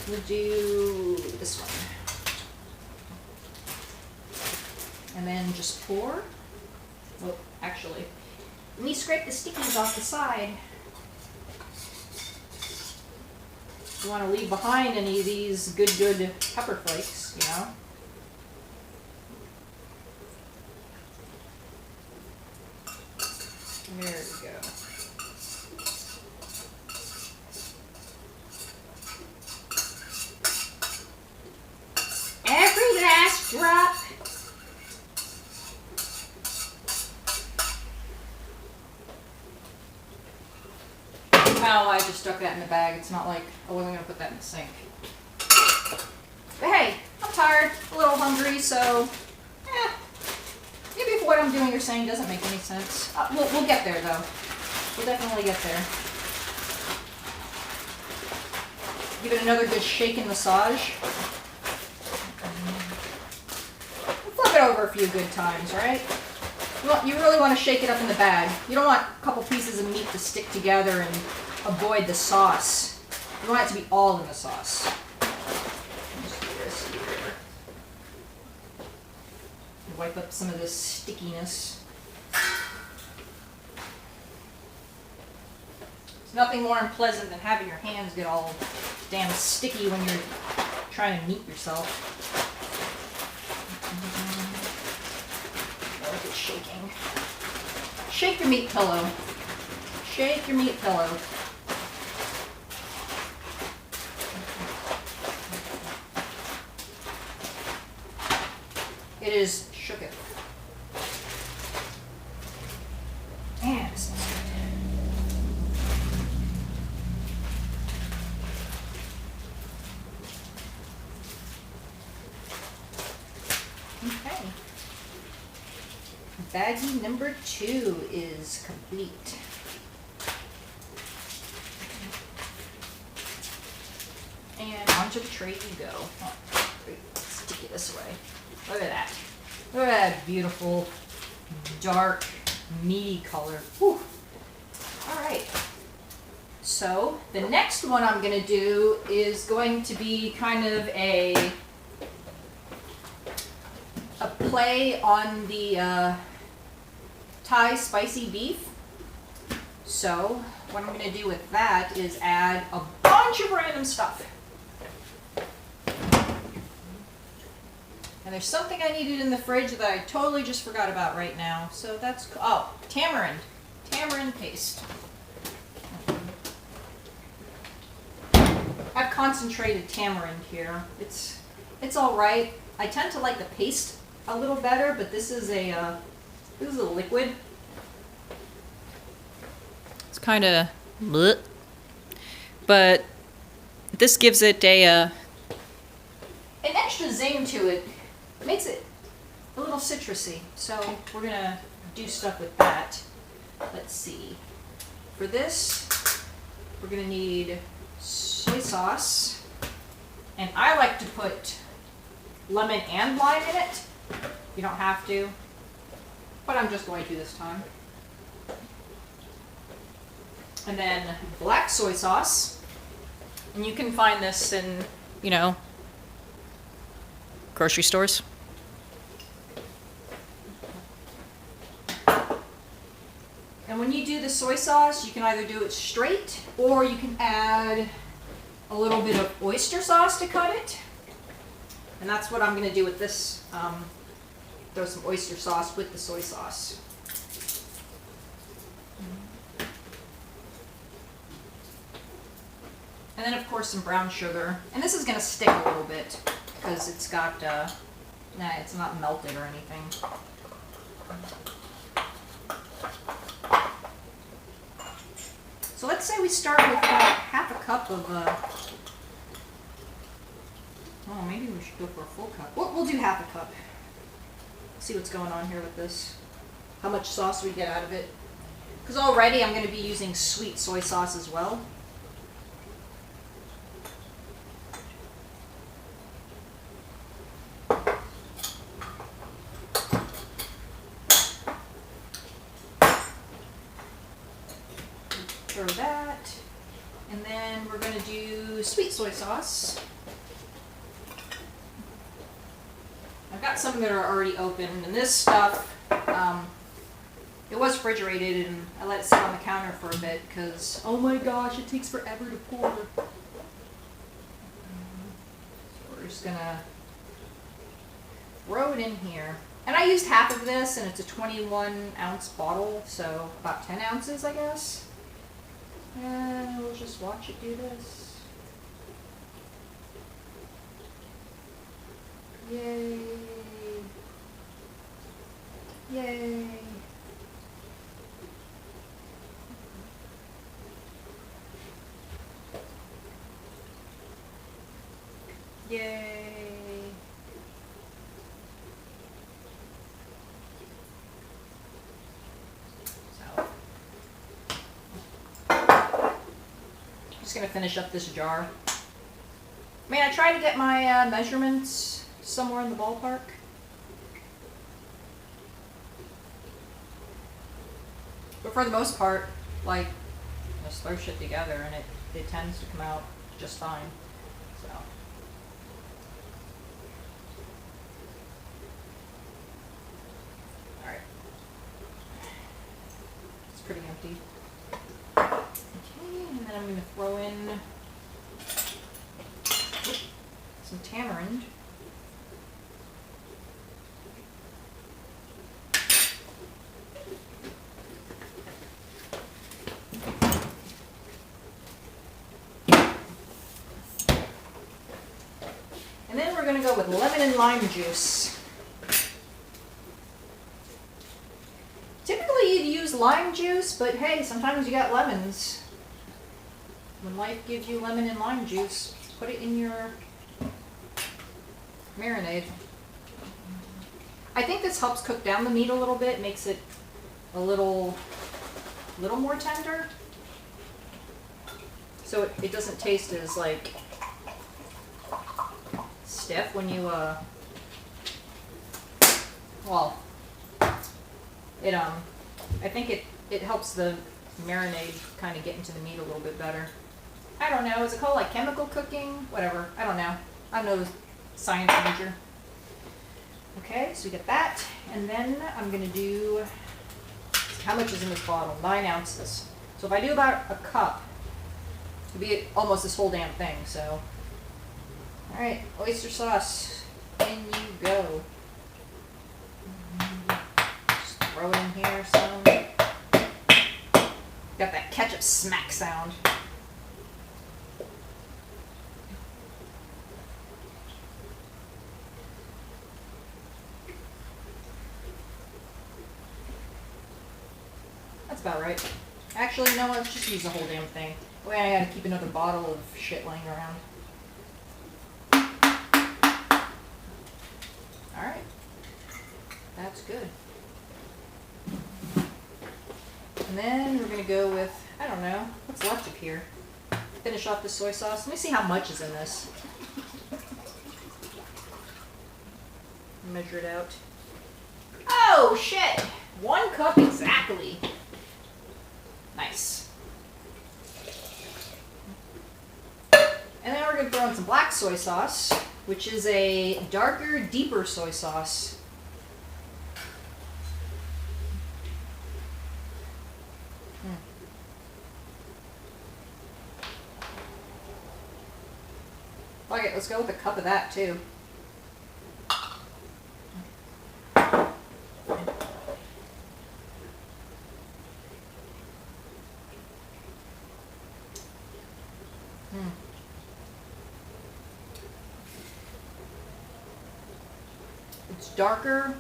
Speaker 1: We'll do this one. And then just pour. Well, actually, let me scrape the stickies off the side. You want to leave behind any of these good pepper flakes, you know? There we go. Every last drop. Oh, I just stuck that in the bag. It's not like I wasn't going to put that in the sink. But hey, I'm tired, a little hungry, so maybe if what I'm doing or saying doesn't make any sense. We'll get there, though. We'll definitely get there. Give it another good shake and massage. Flip it over a few good times, right? You really want to shake it up in the bag. You don't want a couple pieces of meat to stick together and avoid the sauce. You want it to be all in the sauce. Just do this here. Wipe up some of this stickiness. There's nothing more unpleasant than having your hands get all damn sticky when you're trying to knead yourself. Look at shaking. Shake your meat pillow. Shake your meat pillow. It is shooketh. And it smells good. Okay. Baggie number 2 is complete. And onto the tray you go. Oh, stick it this way. Look at that. Look at that beautiful, dark, meaty color. Whew. All right. So the next one I'm going to do is going to be kind of a play on the Thai spicy beef. So what I'm going to do with that is add a bunch of random stuff. And there's something I needed in the fridge that I totally just forgot about right now. So that's, oh, tamarind. Tamarind paste. I've concentrated tamarind here. It's all right. I tend to like the paste a little better, but this is a liquid. It's kind of, but this gives it an extra zing to it. It makes it a little citrusy. So we're gonna do stuff with that. Let's see. For this, we're gonna need soy sauce, and I like to put lemon and lime in it. You don't have to, but I'm just going to this time. And then black soy sauce, and you can find this in, grocery stores. And when you do the soy sauce, you can either do it straight, or you can add a little bit of oyster sauce to cut it. And that's what I'm going to do with this throw some oyster sauce with the soy sauce. And then of course some brown sugar. And this is going to stick a little bit because it's got, it's not melted or anything. So let's say we start with half a cup of, oh, maybe we should go for a full cup. We'll do half a cup. See what's going on here with this. How much sauce we get out of it. Because already I'm going to be using sweet soy sauce as well. Throw that. And then we're going to do sweet soy sauce. I've got some that are already opened, and this stuff, it was refrigerated, and I let it sit on the counter for a bit because, oh my gosh, it takes forever to pour. So we're just gonna throw it in here. And I used half of this, and it's a 21-ounce bottle, so about 10 ounces, I guess. And we'll just watch it do this. Yay. Yay. Yay. So, I'm just going to finish up this jar. I mean, I tried to get my measurements somewhere in the ballpark. But for the most part, like, just throw shit together and it tends to come out just fine. So. Alright. It's pretty empty. Okay, and then I'm going to throw in some tamarind. And then we're going to go with lemon and lime juice. Typically you'd use lime juice, but hey, sometimes you got lemons. When life gives you lemon and lime juice, put it in your marinade. I think this helps cook down the meat a little bit, makes it a little more tender. So it doesn't taste as like stiff when you well, it I think it helps the marinade kind of get into the meat a little bit better. I don't know, is it called like chemical cooking? Whatever, I don't know. I'm no science major. Okay, so we get that, and then I'm gonna do, how much is in this bottle? 9 ounces. So if I do about a cup, it'll be almost this whole damn thing, so. Alright, oyster sauce, in you go. Just throw it in here some. Got that ketchup smack sound. That's about right. Actually, you know what? Let's just use the whole damn thing. Wait, I gotta keep another bottle of shit laying around. Alright. That's good. And then we're gonna go with, I don't know, what's left up here? Finish off the soy sauce. Let me see how much is in this. Measure it out. Oh, shit! 1 cup exactly. Nice. And then we're going to throw in some black soy sauce, which is a darker, deeper soy sauce. Okay, let's go with a cup of that too. It's darker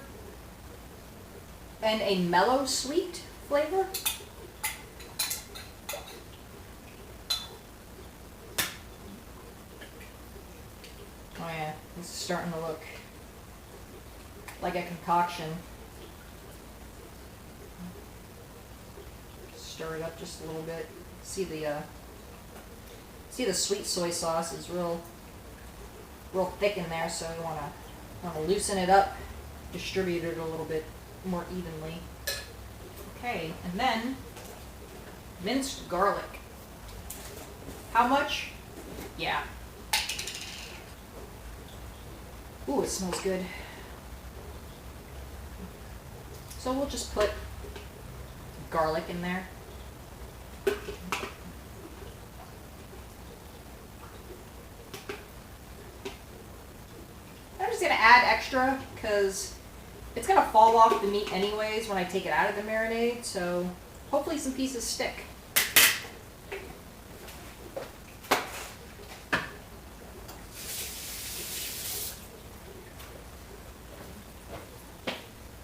Speaker 1: and a mellow sweet flavor. Oh yeah, this is starting to look like a concoction. Stir it up just a little bit. See the sweet soy sauce is real thick in there, so you want to loosen it up, distribute it a little bit more evenly. Okay, and then minced garlic. How much? Yeah. Ooh, it smells good. So we'll just put garlic in there. I'm just gonna add extra because it's gonna fall off the meat anyways when I take it out of the marinade, so hopefully some pieces stick.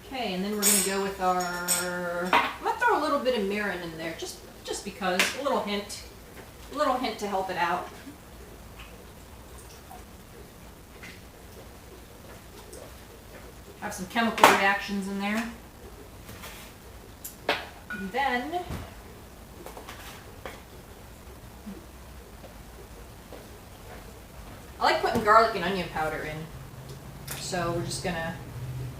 Speaker 1: Okay, and then we're gonna go with I'm gonna throw a little bit of mirin in there, just because, a little hint to help it out. Have some chemical reactions in there. And then I like putting garlic and onion powder in. So we're just gonna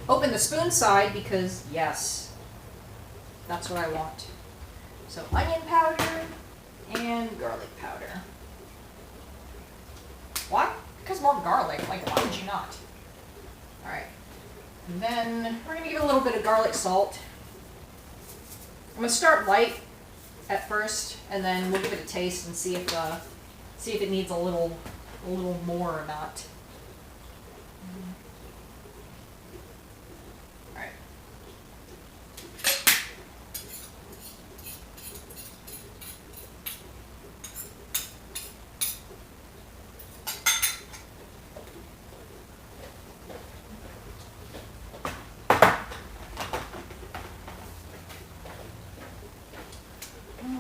Speaker 1: open the spoon side because yes, that's what I want. So onion powder and garlic powder. Why? Because more garlic. Like, why would you not? Alright. And then we're going to give it a little bit of garlic salt. I'm going to start light at first, and then we'll give it a taste and see if it needs a little more or not. Alright.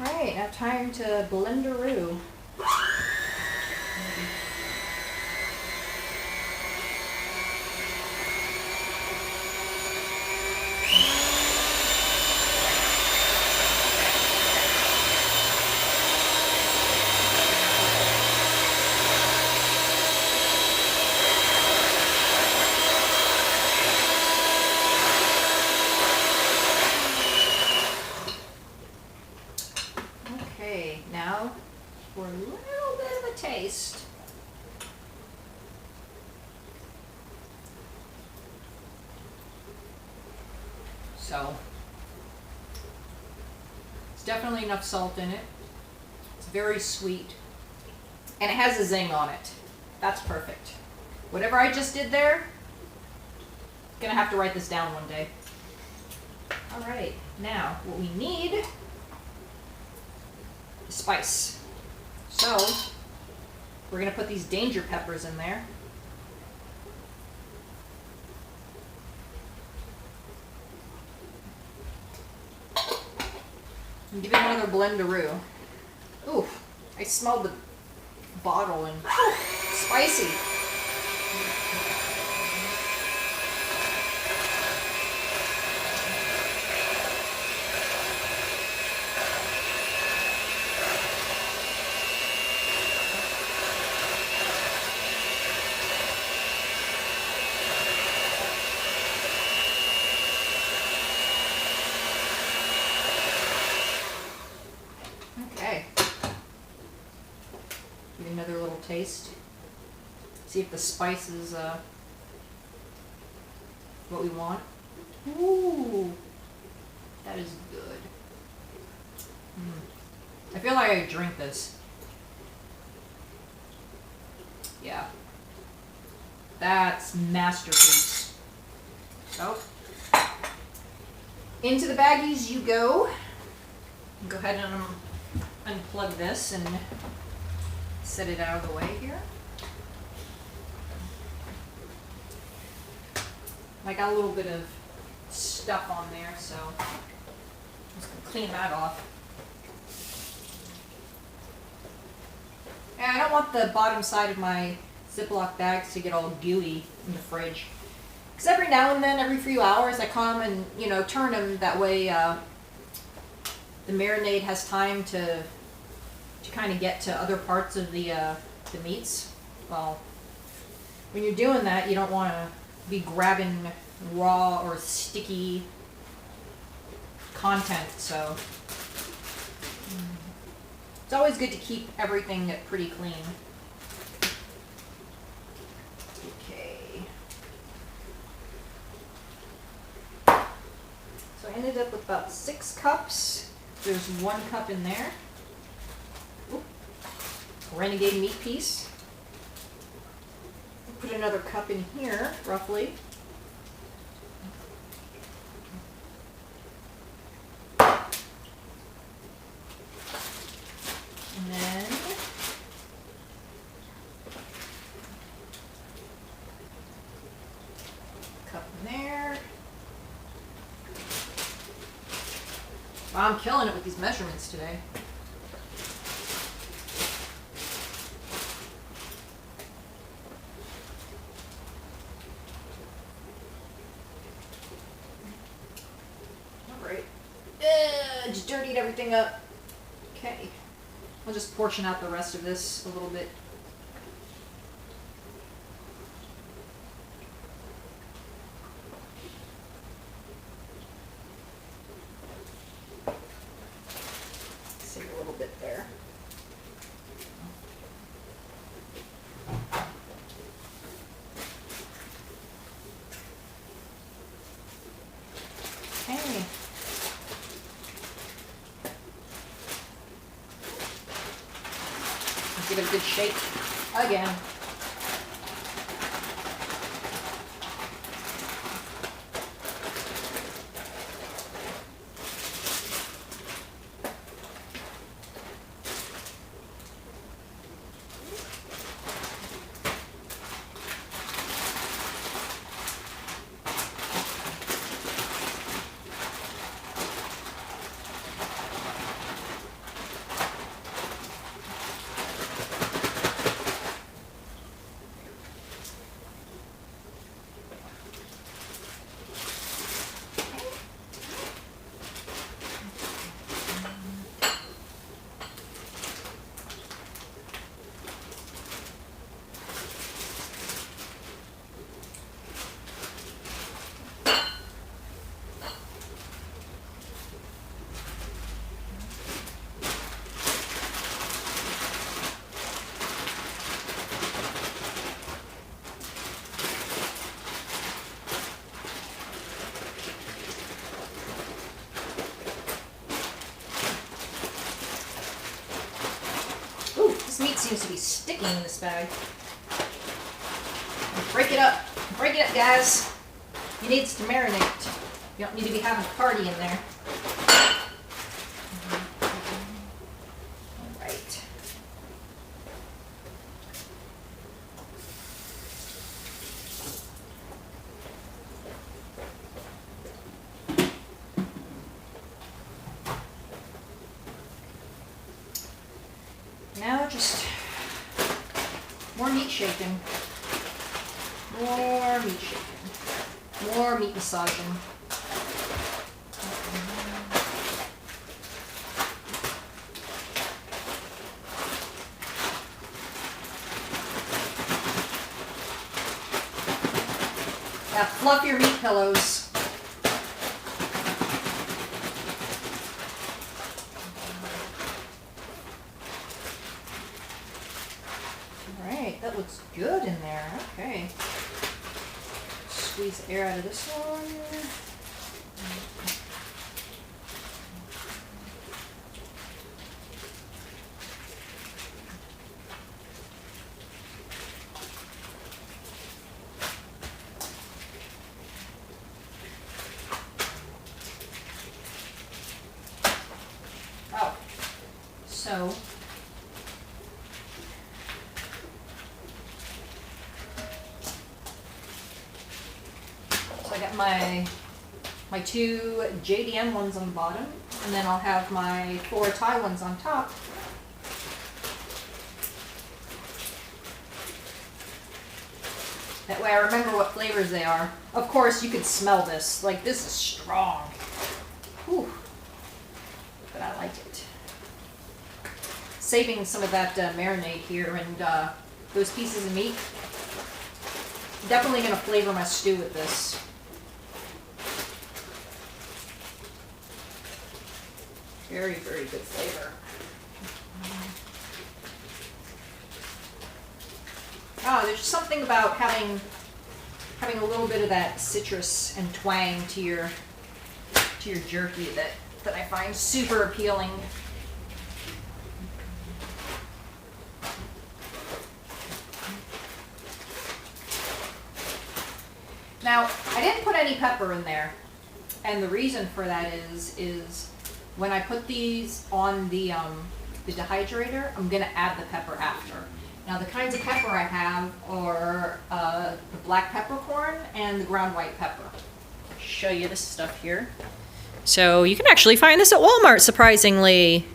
Speaker 1: Alright, now time to blend-a-roo. Okay, now for a little bit of a taste. So, it's definitely enough salt in it. It's very sweet. And it has a zing on it. That's perfect. Whatever I just did there, gonna have to write this down one day. Alright, now what we need is spice. So, we're gonna put these danger peppers in there. And give it another blend-a-roo. Ooh, I smelled the bottle and spicy. Okay. Give it another little taste. See if the spice is what we want. Ooh, that is good. I feel like I drink this. Yeah. That's masterpiece. So, into the baggies you go. Go ahead and unplug this and Set it out of the way here. I got a little bit of stuff on there, so I'm just gonna clean that off. And I don't want the bottom side of my Ziploc bags to get all gooey in the fridge. Because every now and then, every few hours, I come and, you know, turn them. That way the marinade has time to kind of get to other parts of the meats. Well, when you're doing that, you don't want to be grabbing raw or sticky content, so it's always good to keep everything pretty clean. Okay. So I ended up with about 6 cups. There's 1 cup in there. Oop. Renegade meat piece. Put another cup in here, roughly. And then cup in there. Wow, I'm killing it with these measurements today. Alright. Just dirtied everything up. Okay. I'll just portion out the rest of this a little bit. Save a little bit there. Okay. Give it a good shake again. Meat seems to be sticking in this bag. Break it up. Break it up, guys. You need to marinate. You don't need to be having a party in there. All right. Now just more meat shaking, more meat shaking, more meat massaging. Now fluff your meat pillows. That looks good in there. Okay. Squeeze the air out of this one. Oh. So got my 2 JDM ones on the bottom, and then I'll have my 4 Thai ones on top. That way I remember what flavors they are. Of course, you could smell this. Like, this is strong. Whew. But I like it. Saving some of that marinade here and those pieces of meat. Definitely going to flavor my stew with this. Very, very good flavor. Oh, there's something about having a little bit of that citrus and twang to your jerky that I find super appealing. Now, I didn't put any pepper in there, and the reason for that is when I put these on the dehydrator, I'm gonna add the pepper after. Now, the kinds of pepper I have are the black peppercorn and the ground white pepper. I'll show you this stuff here. So you can actually find this at Walmart, surprisingly.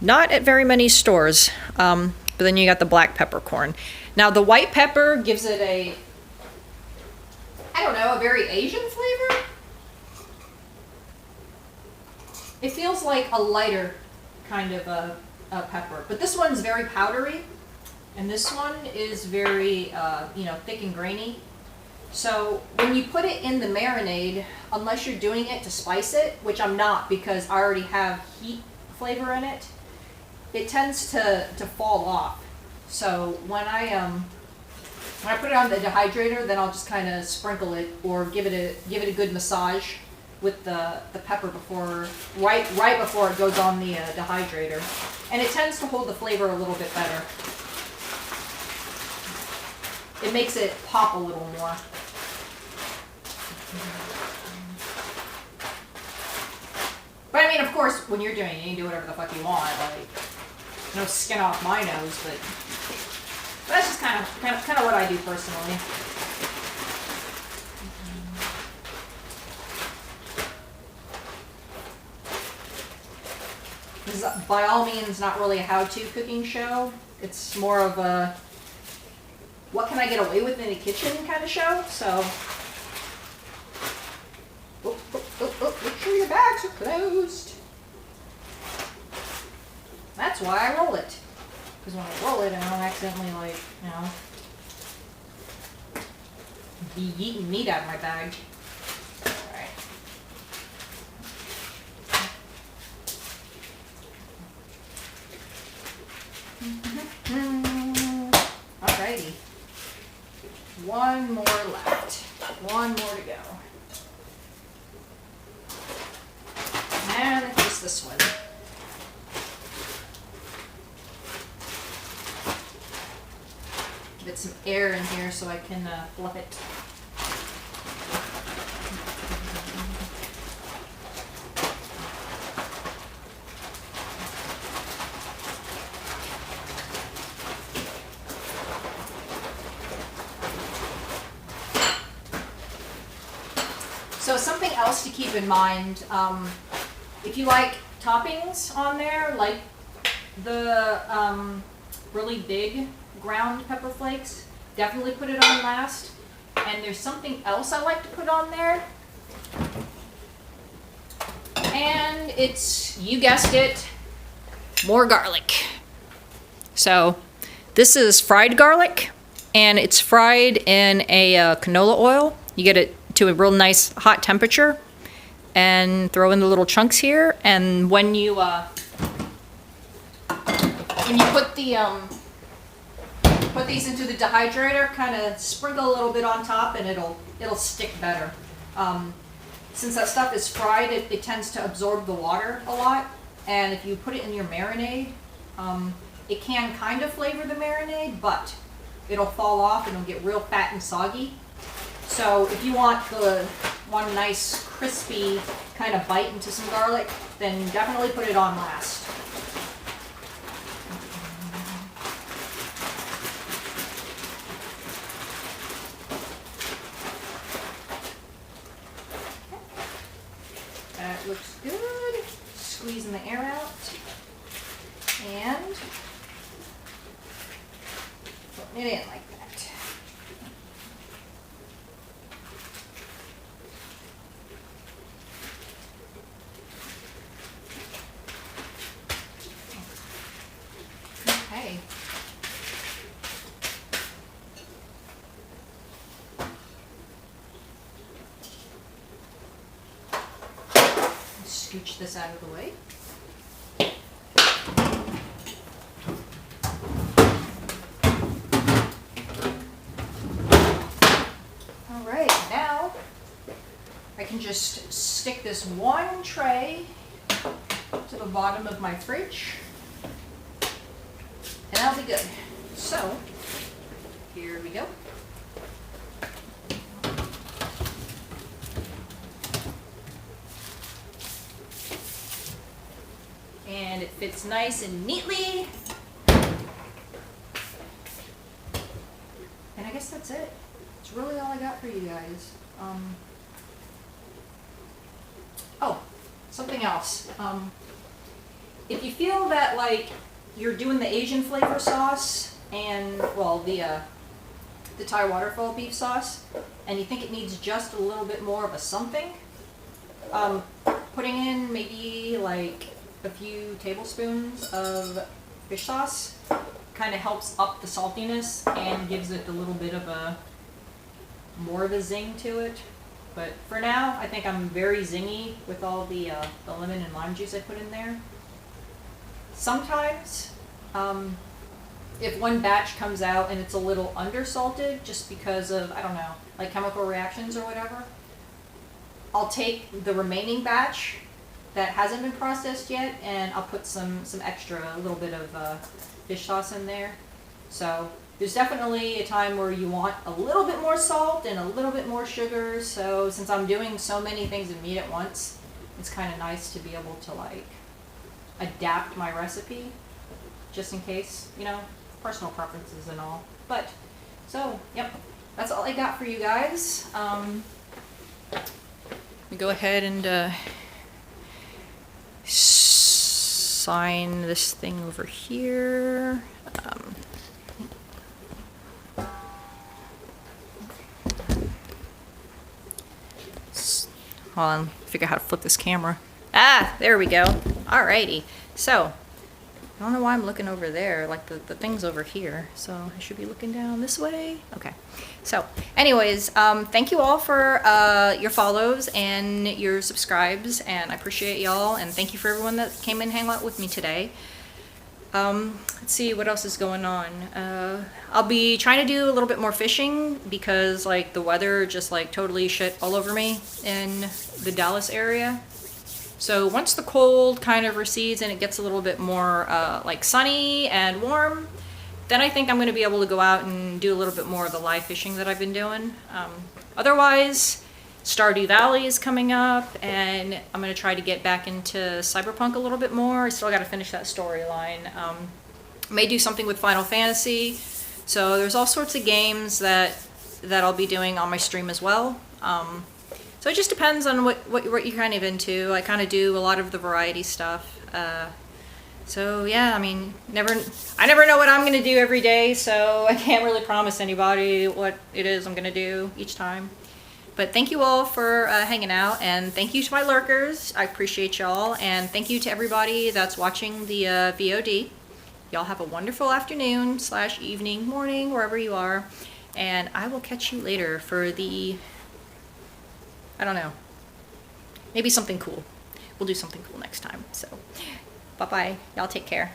Speaker 1: Not at very many stores, but then you got the black peppercorn. Now, the white pepper gives it a, I don't know, a very Asian flavor. It feels like a lighter kind of a pepper, but this one's very powdery, and this one is very, thick and grainy. So when you put it in the marinade, unless you're doing it to spice it, which I'm not because I already have heat flavor in it, it tends to fall off. So when I put it on the dehydrator, then I'll just kind of sprinkle it or give it a good massage with the pepper before, right before it goes on the dehydrator. And it tends to hold the flavor a little bit better. It makes it pop a little more. But I mean, of course, when you're doing it, you can do whatever the fuck you want. Like, no skin off my nose, but that's just kind of what I do personally. This is by all means not really a how-to cooking show. It's more of a what can I get away with in the kitchen kind of show. So, make sure your bags are closed. That's why I roll it. Because when I roll it, I don't accidentally, be eating meat out of my bag. Alright. Alrighty. One more left. One more to go. And it's this one. Get some air in here so I can fluff it. So something else to keep in mind, if you like toppings on there, like the really big ground pepper flakes, definitely put it on last. And there's something else I like to put on there. And it's, you guessed it, more garlic. So this is fried garlic, and it's fried in a canola oil. You get it to a real nice hot temperature and throw in the little chunks here. And when you put these into the dehydrator, kind of sprinkle a little bit on top, and it'll stick better. Since that stuff is fried, it tends to absorb the water a lot. And if you put it in your marinade, it can kind of flavor the marinade, but it'll fall off and it'll get real fat and soggy. So if you want one nice crispy kind of bite into some garlic, then definitely put it on last. And putting it in like that. Okay. Scooch this out of the way. All right, now I can just stick this one tray to the bottom of my fridge, and that'll be good. So, here we go. And it fits nice and neatly. And I guess that's it. It's really all I got for you guys. Oh, something else. If you feel that like you're doing the Asian flavor sauce and, well, the Thai waterfall beef sauce, and you think it needs just a little bit more of a something, putting in maybe like a few tablespoons of fish sauce kind of helps up the saltiness and gives it a little bit of a more of a zing to it. But for now, I think I'm very zingy with all the lemon and lime juice I put in there. Sometimes, if one batch comes out and it's a little undersalted just because of, I don't know, like chemical reactions or whatever, I'll take the remaining batch that hasn't been processed yet, and I'll put some extra, a little bit of fish sauce in there. So there's definitely a time where you want a little bit more salt and a little bit more sugar. So since I'm doing so many things in meat at once, it's kind of nice to be able to like adapt my recipe just in case, you know, personal preferences and all. But so, yep, that's all I got for you guys. Let me go ahead and sign this thing over here. Hold on, figure out how to flip this camera. Ah, there we go. Alrighty. So, I don't know why I'm looking over there, like the thing's over here. So I should be looking down this way. Okay. So anyways, thank you all for your follows and your subscribes, and I appreciate y'all, and thank you for everyone that came and hang out with me today. Let's see what else is going on. I'll be trying to do a little bit more fishing because like the weather just like totally shit all over me in the Dallas area. So once the cold kind of recedes and it gets a little bit more like sunny and warm, then I think I'm going to be able to go out and do a little bit more of the live fishing that I've been doing. Otherwise, Stardew Valley is coming up, and I'm going to try to get back into Cyberpunk a little bit more. I still got to finish that storyline. May do something with Final Fantasy. So there's all sorts of games that I'll be doing on my stream as well. So it just depends on what you're kind of into. I kind of do a lot of the variety stuff. So yeah, I mean, I never know what I'm gonna do every day, so I can't really promise anybody what it is I'm gonna do each time. But thank you all for hanging out, and thank you to my lurkers. I appreciate y'all, and thank you to everybody that's watching the VOD. Y'all have a wonderful afternoon / evening, morning, wherever you are, and I will catch you later for the, I don't know, maybe something cool. We'll do something cool next time. So, bye-bye. Y'all take care.